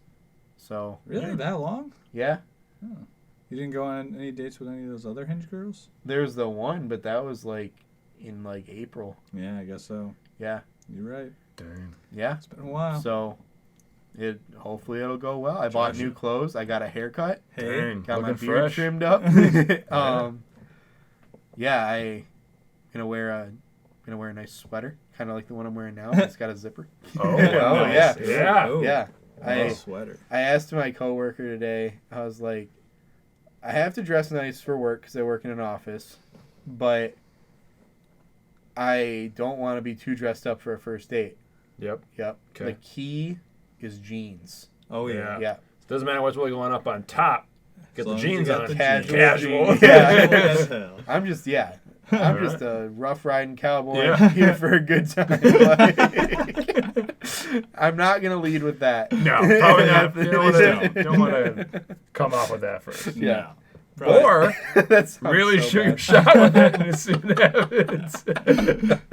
So Really? That long? yeah. Oh. You didn't go on any dates with any of those other Hinge girls? There's the one, but that was like in like April. Yeah, I guess so. Yeah. You're right. Dang. Yeah. It's been a while. So hopefully it'll go well. I bought new clothes. I got a haircut. Hey. Dang. Got my Looking beard fresh. trimmed up. Yeah, I gonna wear a nice sweater, kind of like the one I'm wearing now. It's got a zipper. Oh, Oh, wow. yeah. Yeah. Oh. Yeah. Nice sweater. I asked my coworker today. I was like, I have to dress nice for work because I work in an office, but I don't want to be too dressed up for a first date. Yep. Yep. Okay. The key is jeans. Oh, yeah. Yeah. Doesn't matter what's really going up on top. Get As the long as you jeans got on. the Casual. Casual. Yeah. Casual as hell. I'm just a rough riding cowboy Yeah. here for a good time. Like, I'm not gonna lead with that. No, probably not. You don't want to come off with that first. Yeah. Probably. Or That sounds really so shoot your bad. shot with that and as soon as it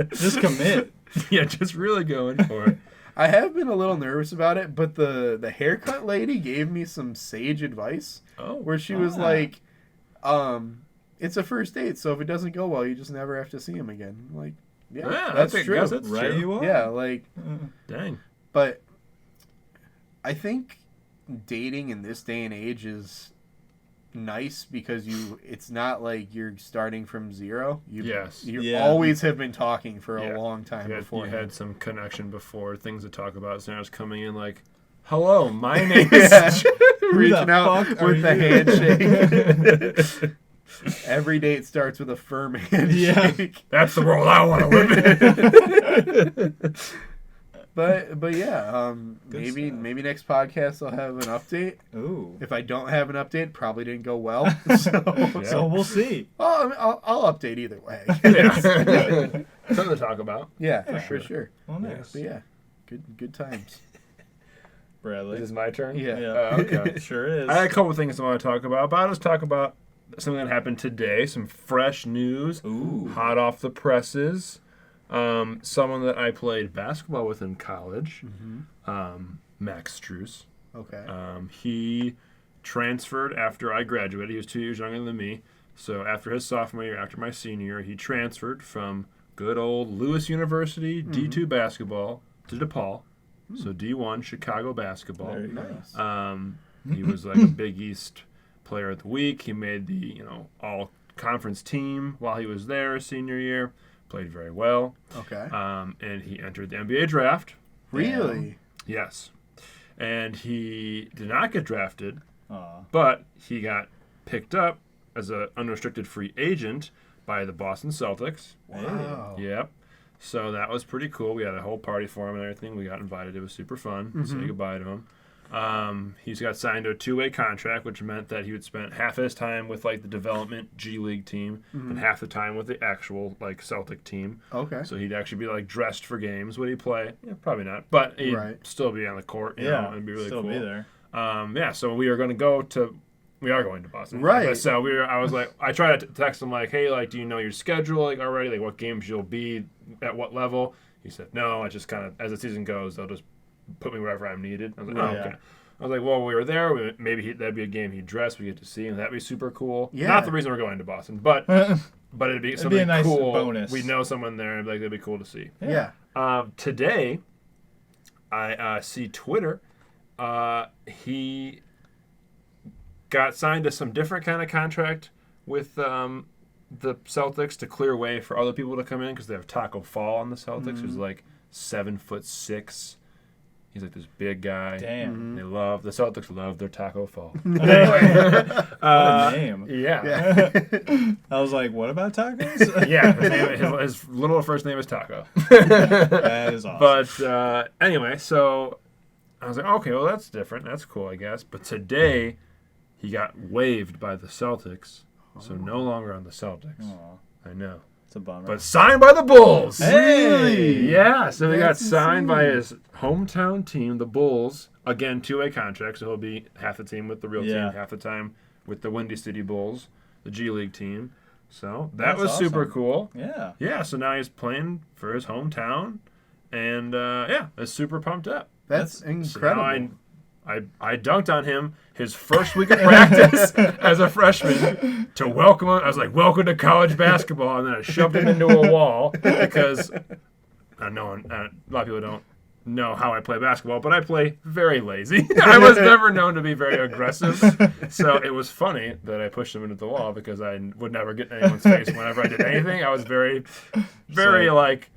happens. Just commit. Yeah, just really going for it. I have been a little nervous about it, but the haircut lady gave me some sage advice Oh. where she was like, it's a first date, so if it doesn't go well, you just never have to see him again. I'm like, yeah, Yeah, that's I true. guess that's Right true. you are. Yeah, like, Dang. but I think dating in this day and age is nice because it's not like you're starting from zero. You Yeah. always have been talking for Yeah. a long time You before. had some connection before, things to talk about. So now it's coming in like, hello, my name Yeah. is... Reaching the out fuck are with the you? handshake. Every date starts with a firm handshake. That's the world I want to live in. But yeah, Good maybe stuff. maybe next podcast I'll have an update. Ooh. If I don't have an update, probably didn't go well. So, So we'll see. I'll update either way. Yeah. Something to talk about. Yeah, Yeah. for sure. Well, Yeah. nice. But yeah, good times. Bradley. Is this my turn? Yeah. Okay. Sure is. I had a couple of things I want to talk about, but I'll just talk about something that happened today, some fresh news, Ooh. hot off the presses. Someone that I played basketball with in college, Max Struess. Okay. He transferred after I graduated. He was 2 years younger than me. So after his sophomore year, after my senior year, he transferred from good old Lewis University D2 basketball to DePaul. So D1 Chicago basketball. There you go. Nice. He was like a Big East Player of the Week. He made the all conference team while he was there senior year. Played very well. Okay. And he entered the NBA draft. Really? Yes. And he did not get drafted, Aw. but he got picked up as an unrestricted free agent by the Boston Celtics. Wow. Yep. So that was pretty cool. We had a whole party for him and everything. We got invited. It was super fun. Say goodbye to him. He's got signed to a 2-way contract, which meant that he would spend half his time with like the development G League team and half the time with the actual like Celtic team. Okay. So he'd actually be like dressed for games. Would he play? Yeah, probably not. But he'd still be on the court. You know, and be really still cool. be there. So we are going to Boston. Right. So I was like, I tried to text him like, hey, like, do you know your schedule like already? Like, what games you'll be at what level? He said, no. I just kind of, as the season goes, they'll just put me wherever I'm needed. I was like, Right. oh, okay. I was like, well, we were there. Maybe that'd be a game he'd dress. We get to see, and that'd be super cool. Yeah. Not the reason we're going to Boston, but it'd be something a nice cool. bonus. We know someone there, and like that'd be cool to see. Yeah. Today, I see Twitter. He got signed to some different kind of contract with the Celtics to clear way for other people to come in because they have Taco Fall on the Celtics, who's like 7'6". He's like this big guy. Damn. The Celtics love their Taco Fall. What a name. Yeah. I was like, what about tacos? Yeah. His little first name is Taco. That is awesome. But anyway, so I was like, okay, well, that's different. That's cool, I guess. But today, he got waived by the Celtics, so no longer on the Celtics. Aw, I know. it's a bummer. But signed by the Bulls. Hey! Yeah, so he got That's signed by insane. his hometown team, the Bulls. Again, 2-way contract, so he'll be half the team with the real Yeah. team, half the time with the Windy City Bulls, the G League team. So that That's was super awesome. cool. Yeah. Yeah, so now he's playing for his hometown, and it's super pumped up. That's So incredible. now I dunked on him his first week of practice as a freshman to welcome him. I was like, welcome to college basketball. And then I shoved him into a wall because a lot of people don't know how I play basketball, but I play very lazy. I was never known to be very aggressive. So it was funny that I pushed him into the wall because I would never get in anyone's face whenever I did anything. I was very, very I'll like,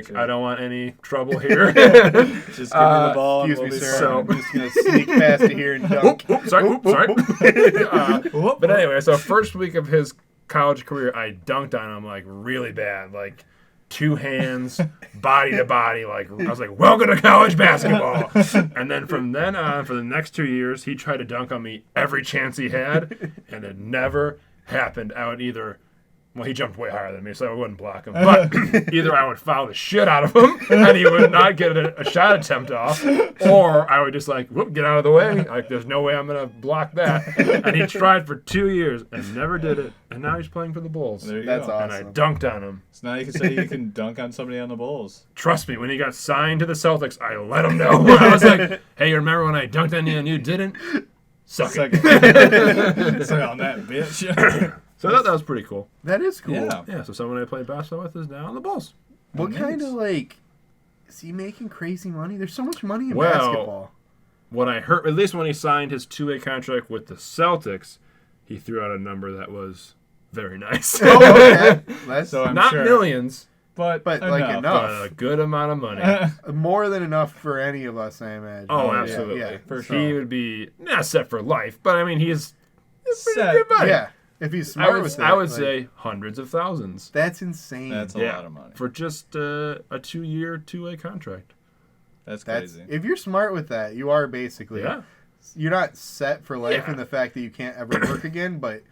get you. I don't want any trouble here. Just give me the ball. and Excuse me, we'll be sir. so- I'm just going to sneak past it here and dunk. Sorry. Whoop, But anyway, so first week of his college career, I dunked on him like really bad, like 2 hands, body to body. Like I was like, "Welcome to college basketball." And then from then on, for the next 2 years, he tried to dunk on me every chance he had, and it never happened. I would either. Well, he jumped way higher than me, so I wouldn't block him. But either I would foul the shit out of him, and he would not get a shot attempt off, or I would just like, whoop, get out of the way. Like, there's no way I'm going to block that. And he tried for 2 years and never did it. And now he's playing for the Bulls. There you That's go. awesome. And I dunked on him. So now you can say you can dunk on somebody on the Bulls. Trust me, when he got signed to the Celtics, I let him know. I was like, hey, you remember when I dunked on you and you didn't? Suck it. It's like on that bitch. So that was pretty cool. That is cool. Yeah. Yeah, so someone I played basketball with is now on the Bulls. What Nice. kind of is he making crazy money? There's so much money in Well, basketball. What I heard, at least when he signed his 2-way contract with the Celtics, he threw out a number that was very nice. Oh, okay. That's So I'm Not sure. millions, But like enough. enough. but a good amount of money. more than enough for any of us, I imagine. Oh, Yeah, absolutely. Yeah, For So- He would be not set for life, but I mean, he's pretty Set. good money. Yeah. If he's smart with it. I would like, say hundreds of thousands. that's insane. That's a lot of money. For just a 2-year, 2-way contract. That's That's crazy. if you're smart with that, you are basically Yeah. you're not set for life Yeah. in the fact that you can't ever work again, but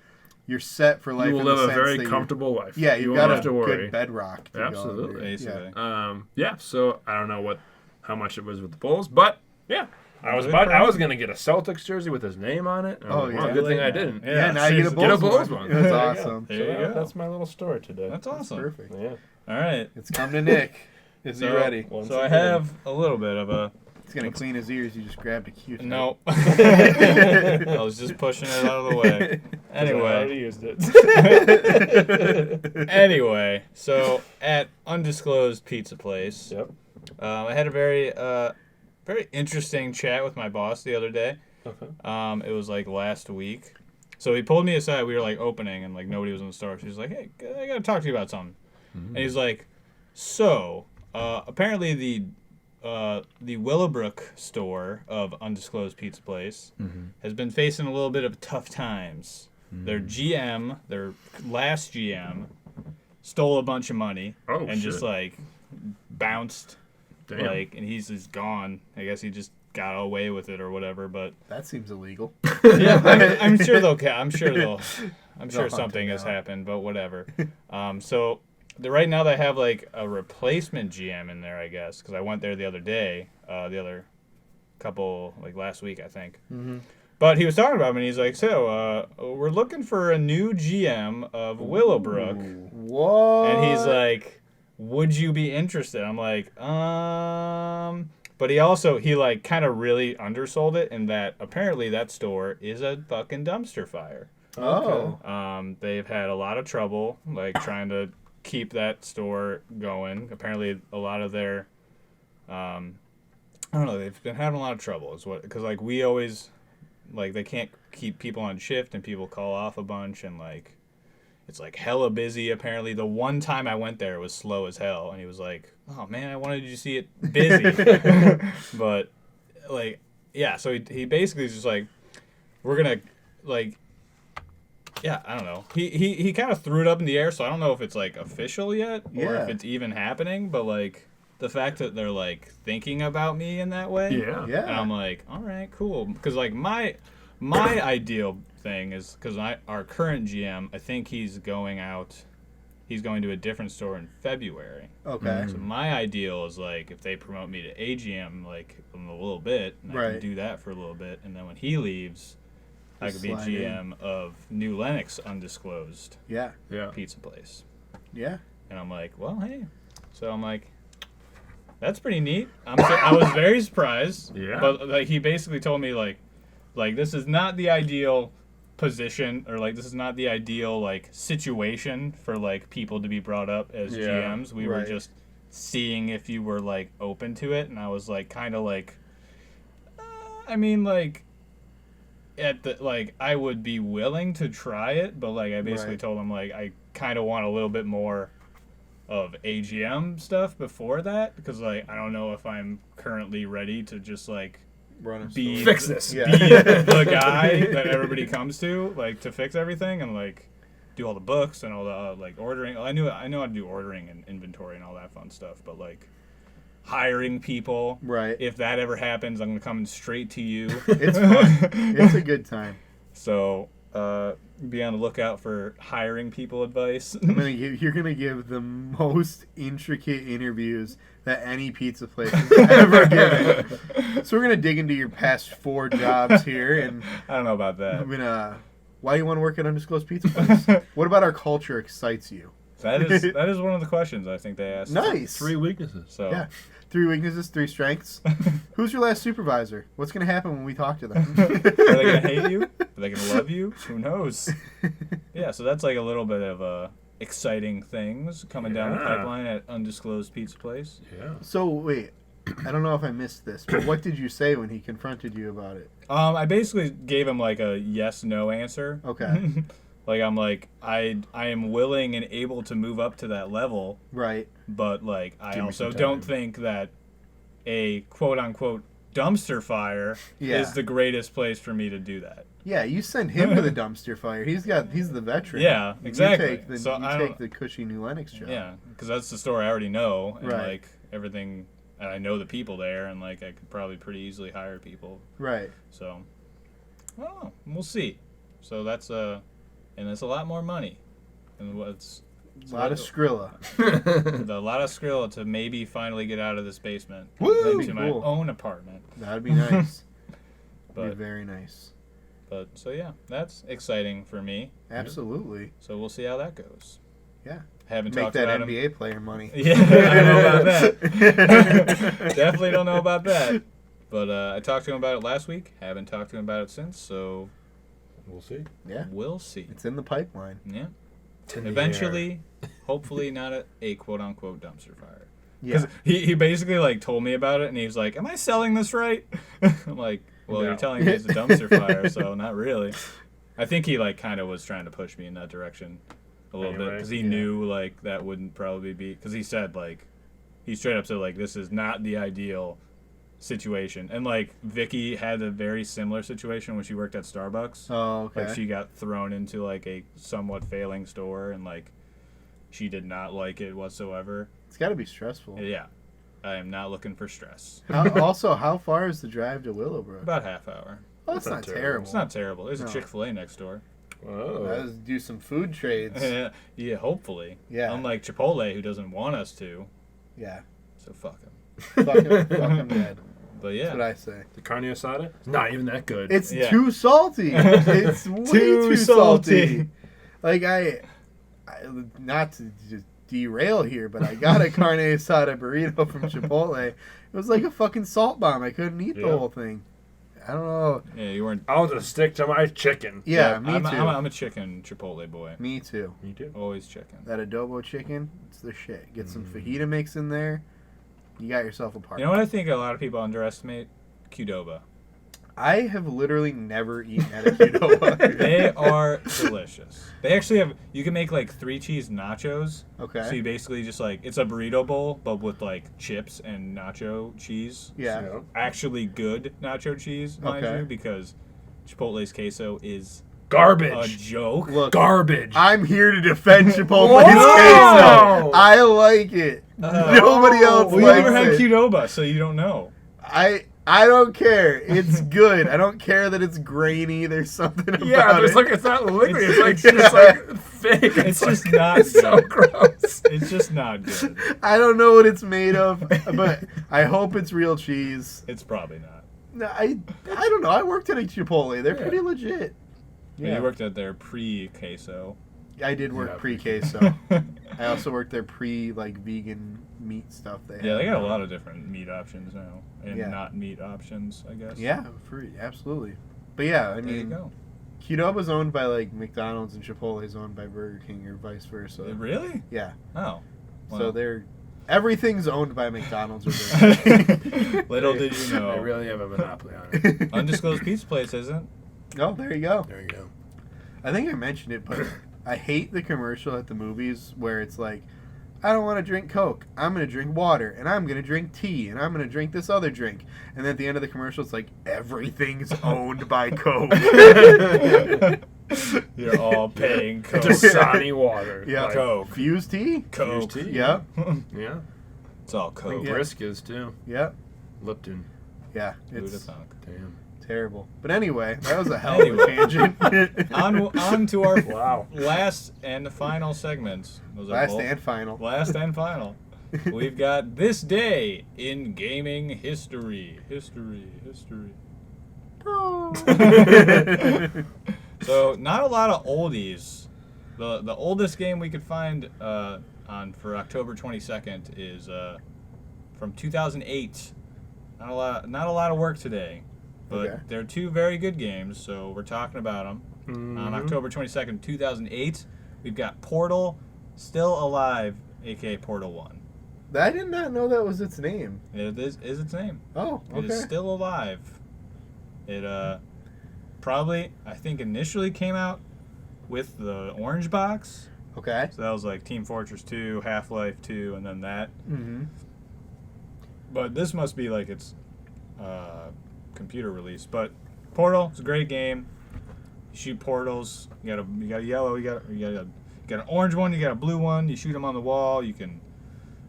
you're set for life You will in live the a sense very that you- comfortable life. Yeah, you you've won't got have a to worry. good bedrock. To Absolutely. Go under. Basically. So I don't know how much it was with the Bulls, but yeah. I was Good for him. gonna get a Celtics jersey with his name on it. And I was Oh, like, yeah. well, good thing I Yeah. didn't. Yeah, now you get a Get a Bulls, Bulls one. one. That's There you awesome. go. There you So go. that's my little story today. That's awesome. Perfect. Yeah. All right. It's come to Nick. Is he ready? Once So I again. have a little bit of a He's gonna clean his ears. You just grabbed a Q-tip. no. I was just pushing it out of the way. I already Anyway, used it. anyway, so at undisclosed pizza place, Yep. I had a very interesting chat with my boss the other day. Okay. It was like last week. So he pulled me aside. We were like opening, and like nobody was in the store. So he's like, "Hey, I gotta talk to you about something." And he's like, "So, apparently the Willowbrook store of Undisclosed Pizza Place has been facing a little bit of tough times. Their GM, their last GM, stole a bunch of money and just like bounced, like, and he's just gone. I guess he just got away with it or whatever. But that seems illegal. Yeah, I'm sure I'm sure something has happened, but whatever. So right now they have like a replacement GM in there, I guess, because I went there the other day, the other couple, like last week, I think. But he was talking about him, and he's like, "So, we're looking for a new GM of Willowbrook." What? And he's like, "Would you be interested?" I'm like, But he like kind of really undersold it in that apparently that store is a fucking dumpster fire. Oh. They've had a lot of trouble, like trying to keep that store going. Apparently, a lot of their, I don't know, they've been having a lot of trouble. Because like we always, like they can't keep people on shift and people call off a bunch and like, it's like hella busy. Apparently, the one time I went there it was slow as hell, and he was like, "Oh man, I wanted you to see it busy," but like, yeah. So he basically is just like, we're gonna like. Yeah, I don't know. He kind of threw it up in the air, so I don't know if it's like official yet or if it's even happening. But like the fact that they're like thinking about me in that way, yeah. And I'm like, all right, cool. Because like my ideal thing is because our current GM, I think he's going to a different store in February. Okay. So my ideal is like if they promote me to AGM like in a little bit, and I can do that for a little bit, and then when he leaves. I could be GM of New Lenox Undisclosed Pizza Place. Yeah. And I'm like, well, hey. So I'm like, that's pretty neat. I was very surprised. Yeah. But like he basically told me like this is not the ideal position or like this is not the ideal like situation for like people to be brought up as GMs. We were just seeing if you were like open to it, and I was like kind of like I mean like I would be willing to try it, but like I basically told him like I kind of want a little bit more of AGM stuff before that because like I don't know if I'm currently ready to just like fix this. Be the guy that everybody comes to like to fix everything and like do all the books and all the like ordering. I know how to do ordering and inventory and all that fun stuff, but like hiring people. Right. If that ever happens, I'm coming straight to you. It's fun. It's a good time. So, be on the lookout for hiring people advice. You're gonna give the most intricate interviews that any pizza place has ever given. So we're gonna dig into your past 4 jobs here, and I don't know about that. I'm gonna. Why do you want to work at Undisclosed Pizza Place? What about our culture excites you? That is one of the questions I think they asked. Nice. 3 weaknesses. So yeah. 3 weaknesses, 3 strengths. Who's your last supervisor? What's going to happen when we talk to them? Are they going to hate you? Are they going to love you? Who knows? Yeah, so that's like a little bit of exciting things coming down the pipeline at Undisclosed Pizza Place. Yeah. So, wait. I don't know if I missed this, but what did you say when he confronted you about it? I basically gave him like a yes/no answer. Okay. Like I'm like I am willing and able to move up to that level. Right. But like I also don't think that a quote unquote dumpster fire is the greatest place for me to do that. Yeah, you send him to the dumpster fire. He's the veteran. Yeah, exactly. You take the cushy New Lenox job. Yeah, because that's the store I already know, and right. like everything, and I know the people there, and like I could probably pretty easily hire people. Right. So, well, we'll see. So that's and it's a lot more money, and what's a lot of Skrilla. A lot of Skrilla to maybe finally get out of this basement into my own apartment. That'd be nice. That'd be very nice. But so yeah, that's exciting for me. Absolutely. So we'll see how that goes. Yeah. Haven't Make talked that about NBA player money. Yeah, I don't know about that. Definitely don't know about that. But I talked to him about it last week. Haven't talked to him about it since. So we'll see. Yeah. We'll see. It's in the pipeline. Yeah. Eventually, hopefully not a quote-unquote dumpster fire. Yeah. Because he basically, like, told me about it, and he was like, am I selling this right? I'm like, Well, No. you're telling me it's a dumpster fire, so not really. I think he like kind of was trying to push me in that direction a little bit Anyway, because he yeah. knew like that wouldn't probably be because he said like he straight up said like this is not the ideal situation, and like Vicky had a very similar situation when she worked at Starbucks. Oh, okay. Like she got thrown into like a somewhat failing store and like she did not like it whatsoever. It's got to be stressful. Yeah, I am not looking for stress. Also, how far is the drive to Willowbrook? About half hour. Oh, that's not terrible. It's not terrible. There's No. a Chick-fil-A next door. Oh. Let's do some food trades. Yeah, hopefully. Yeah. Unlike Chipotle, who doesn't want us to. Yeah. So fuck him. Fuck him dead. But That's what yeah. I say. The carne asada? It's not even that good. It's Yeah. too salty. It's way too salty. Like I not to just derail here, but I got a carne asada burrito from Chipotle. It was like a fucking salt bomb. I couldn't eat the Yeah. whole thing. I don't know. Yeah, you weren't. I'll just stick to my chicken. Yeah, me too. I'm a chicken Chipotle boy. Me too. Me too. Always chicken. That adobo chicken, it's the shit. Get some fajita mix in there. You got yourself a party. You know what I think a lot of people underestimate? Qdoba. I have literally never eaten at a Qdoba. They are delicious. They actually have. You can make like 3 cheese nachos. Okay. So you basically just like it's a burrito bowl, but with like chips and nacho cheese. Yeah. So, Actually, good nacho cheese, mind Okay. you, because Chipotle's queso is a garbage. joke. Look, Garbage. I'm here to defend Chipotle's Whoa! queso. I like it. Nobody else Well, you likes never had it. Qdoba, so you don't know. I don't care. It's good. I don't care that it's grainy. There's something about yeah, there's it. like it's not liquid. It's like It's just like fake. It's like- just not It's so good. gross. It's just not good. I don't know what it's made of, but I hope it's real cheese. It's probably not. No, I don't know. I worked at a Chipotle. They're Yeah. pretty legit. You worked at their pre-queso. I did work Yeah. pre-queso. I also worked their like vegan meat stuff. They Yeah, had. they got a lot of different meat options now, and Yeah. not meat options, I guess. Yeah, free, absolutely. But yeah, I There you mean, go. Qdoba's owned by like McDonald's and Chipotle's owned by Burger King or vice versa. Really? Yeah. Oh. So everything's owned by McDonald's or Burger King. Little did you I know. really have a monopoly on it. Undisclosed pizza place isn't. Oh, there you go. There you go. I think I mentioned it, but I hate the commercial at the movies where it's like, I don't want to drink Coke. I'm going to drink water, and I'm going to drink tea, and I'm going to drink this other drink. And then at the end of the commercial, it's like, everything's owned by Coke. You're all paying Coke. Dasani water. Yeah. Like, Coke. Fuse tea? Coke. Fused tea. Yeah. Yeah. It's all Like Coke. Yeah. Briscoes too. Yeah. Lipton. Yeah. Who'da It's thunk? Damn. terrible. But anyway, that was a hell of a tangent. On to our Wow. last and final segments. Those are Last both- and final. Last and final. We've got this day in gaming history. History. So not a lot of oldies. The oldest game we could find for October 22nd is from 2008. Not a lot of work today, but Okay. they're 2 very good games. So we're talking about them. On October 22nd, 2008, we've got Portal, Still Alive, aka Portal 1. I did not know that was its name. It is its name. Oh, It okay. is still alive. It probably, I think, initially came out with the orange box. Okay. So that was like Team Fortress 2, Half-Life 2, and then that. Mm-hmm. But this must be like its computer release. But Portal, it's a great game. You shoot portals. You got a yellow. You got an orange one. You got a blue one. You shoot them on the wall. You can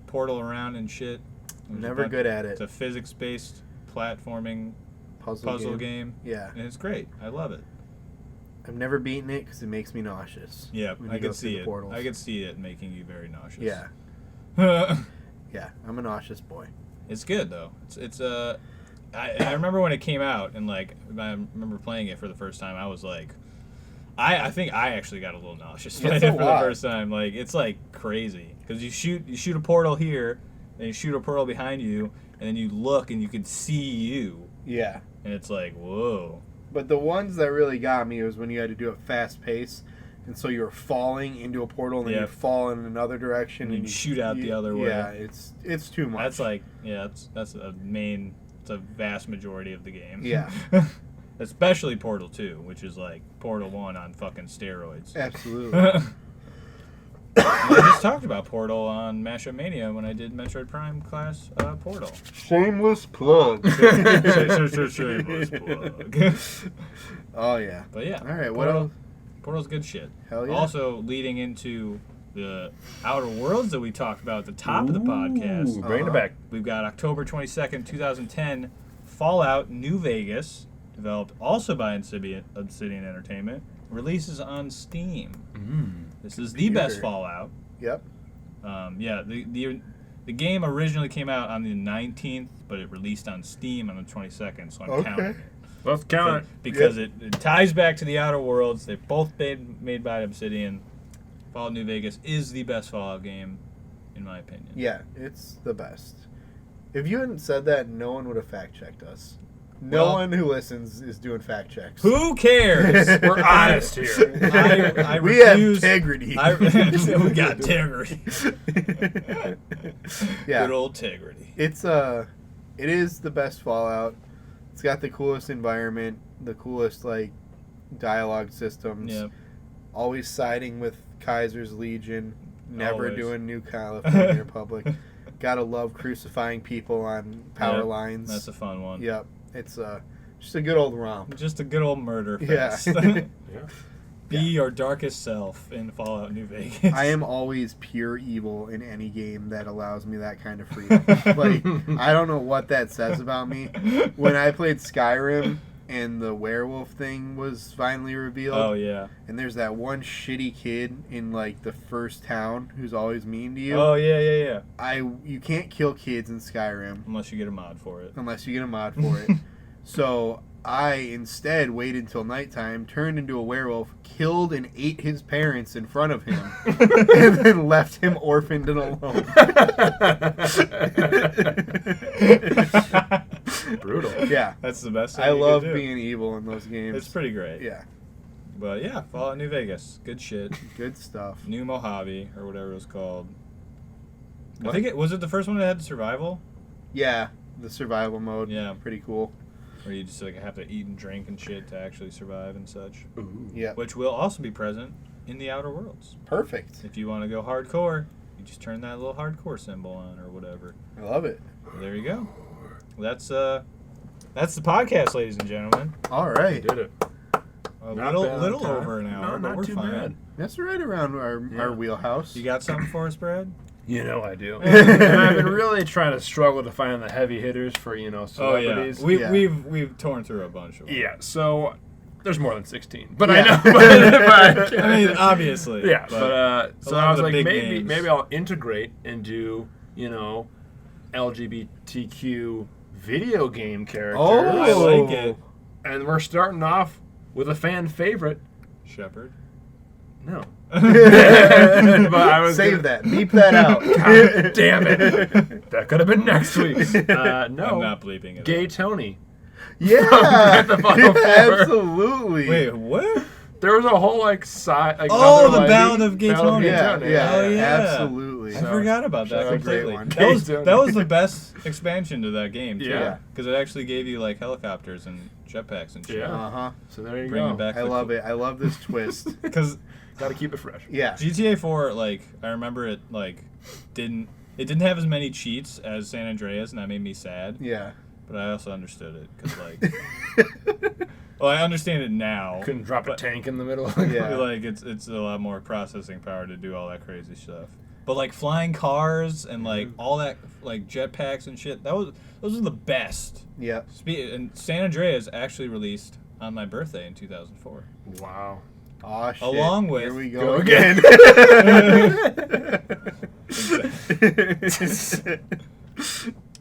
portal around and shit. There's a Never bunch- good at It's it. a physics-based platforming puzzle game. Yeah. And it's great. I love it. I've never beaten it because it makes me nauseous. Yeah, when I you go can through see the it. portals. I can see it making you very nauseous. Yeah. Yeah. Yeah. I'm a nauseous boy. It's good though. I remember when it came out and like I remember playing it for the first time. I was like, I think I actually got a little nauseous playing It's a it for the lot. first time. Like it's like crazy because you shoot a portal here, then you shoot a portal behind you, and then you look and you can see you, Yeah. and it's like whoa. But the ones that really got me was when you had to do it fast pace, and so you were falling into a portal and then Yep. you fall in another direction And you shoot out the other way. Yeah, it's too much. That's like that's a main It's a vast majority of the game. Yeah. Especially Portal 2, which is like Portal 1 on fucking steroids. Absolutely. I just talked about Portal on Mashup Mania when I did Metroid Prime class Portal. Shameless plug. Shameless plug. Oh, yeah. But yeah. All right, what else? Portal's good shit. Hell yeah. Also, leading into the Outer Worlds that we talked about at the top of the podcast. Bring it back. We've got October 22nd, 2010, Fallout New Vegas, developed also by Obsidian Entertainment, releases on Steam. This is the best Fallout. Yep. Yeah, the game originally came out on the 19th, but it released on Steam on the 22nd, so I'm counting it. Let's count it. Because it ties back to the Outer Worlds. They're both made by Obsidian. Fallout New Vegas is the best Fallout game, in my opinion. Yeah, it's the best. If you hadn't said that, no one would have fact-checked us. No one who listens is doing fact checks. Who cares? We're honest here. I We have refuse. integrity. We got integrity. Yeah. Good old integrity. It is the best Fallout. It's got the coolest environment, the coolest like dialogue systems. Yep. Always siding with Kaiser's Legion, never Always. doing New California Republic. Gotta love crucifying people on power lines. That's a fun one. Yep. It's just a good old romp. Just a good old murder Yeah. fest. Be your darkest self in Fallout New Vegas. I am always pure evil in any game that allows me that kind of freedom. Like, I don't know what that says about me. When I played Skyrim and the werewolf thing was finally revealed. Oh, yeah. And there's that one shitty kid in, like, the first town who's always mean to you. Oh, yeah. You can't kill kids in Skyrim. Unless you get a mod for it. Unless you get a mod for it. So I instead waited until nighttime, turned into a werewolf, killed and ate his parents in front of him, and then left him orphaned and alone. Brutal. Yeah. That's the best thing I you love could do. being evil in those games. It's pretty great. Yeah. But yeah, Fallout New Vegas. Good shit. Good stuff. New Mojave, or whatever it was called. What? I think was it the first one that had survival? Yeah. The survival mode. Yeah. Pretty cool. Where you just like have to eat and drink and shit to actually survive and such. Ooh. Yeah. Which will also be present in the Outer Worlds. Perfect. If you want to go hardcore, you just turn that little hardcore symbol on or whatever. I love it. Well, there you go. That's the podcast, ladies and gentlemen. All right. Did it. A Not little bad on time. over an hour, No, but not we're too fine. bad. That's right around our wheelhouse. You got something for us, Brad? You know I do. And I've been really trying to struggle to find the heavy hitters for, celebrities. Oh yeah, we've torn through a bunch of them. Yeah, so there's more than 16. But Yeah. I know. But, I mean, obviously. yeah, but so lot I of was the like, big maybe names. I'll integrate and do, LGBTQ video game characters. Oh. I like it. And we're starting off with a fan favorite. Shepherd. No. But I was Save that. Beep that out. God damn it. That could have been next week. No. I'm not bleeping it. Gay Tony. Yeah. Grand Theft Auto 4. Absolutely. Wait, what? There was a whole side. Oh, the Ballad of Gay Tony. Yeah, yeah, Oh, yeah. absolutely. I forgot about that That's a great completely. one. That was the best expansion to that game, too. Yeah. Because it actually gave you like helicopters and jetpacks and shit. Yeah. Uh-huh. So there you Bringing go. back I love it. I love this twist. Because Got to keep it fresh. Yeah. GTA 4, like, I remember it didn't have as many cheats as San Andreas, and that made me sad. Yeah. But I also understood it because well, I understand it now. Couldn't drop a tank in the middle. Yeah. Like it's a lot more processing power to do all that crazy stuff. But like flying cars and like all that like jetpacks and shit, those are the best. Yeah. And San Andreas actually released on my birthday in 2004. Wow. Aw, shit. Along with Here we Go go again.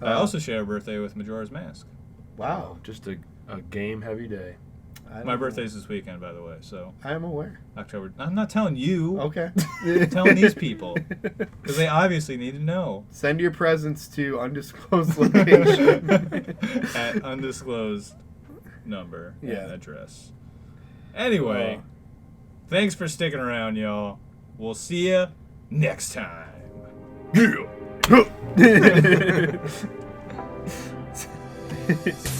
I also share a birthday with Majora's Mask. Wow. Just a game heavy day. I don't My know. birthday's this weekend, by the way. So I'm aware. October. I'm not telling you. Okay. I'm telling these people because they obviously need to know. Send your presents to undisclosed location. At undisclosed number and Yeah. address. Anyway, thanks for sticking around, y'all. We'll see ya next time. Yeah. Peace.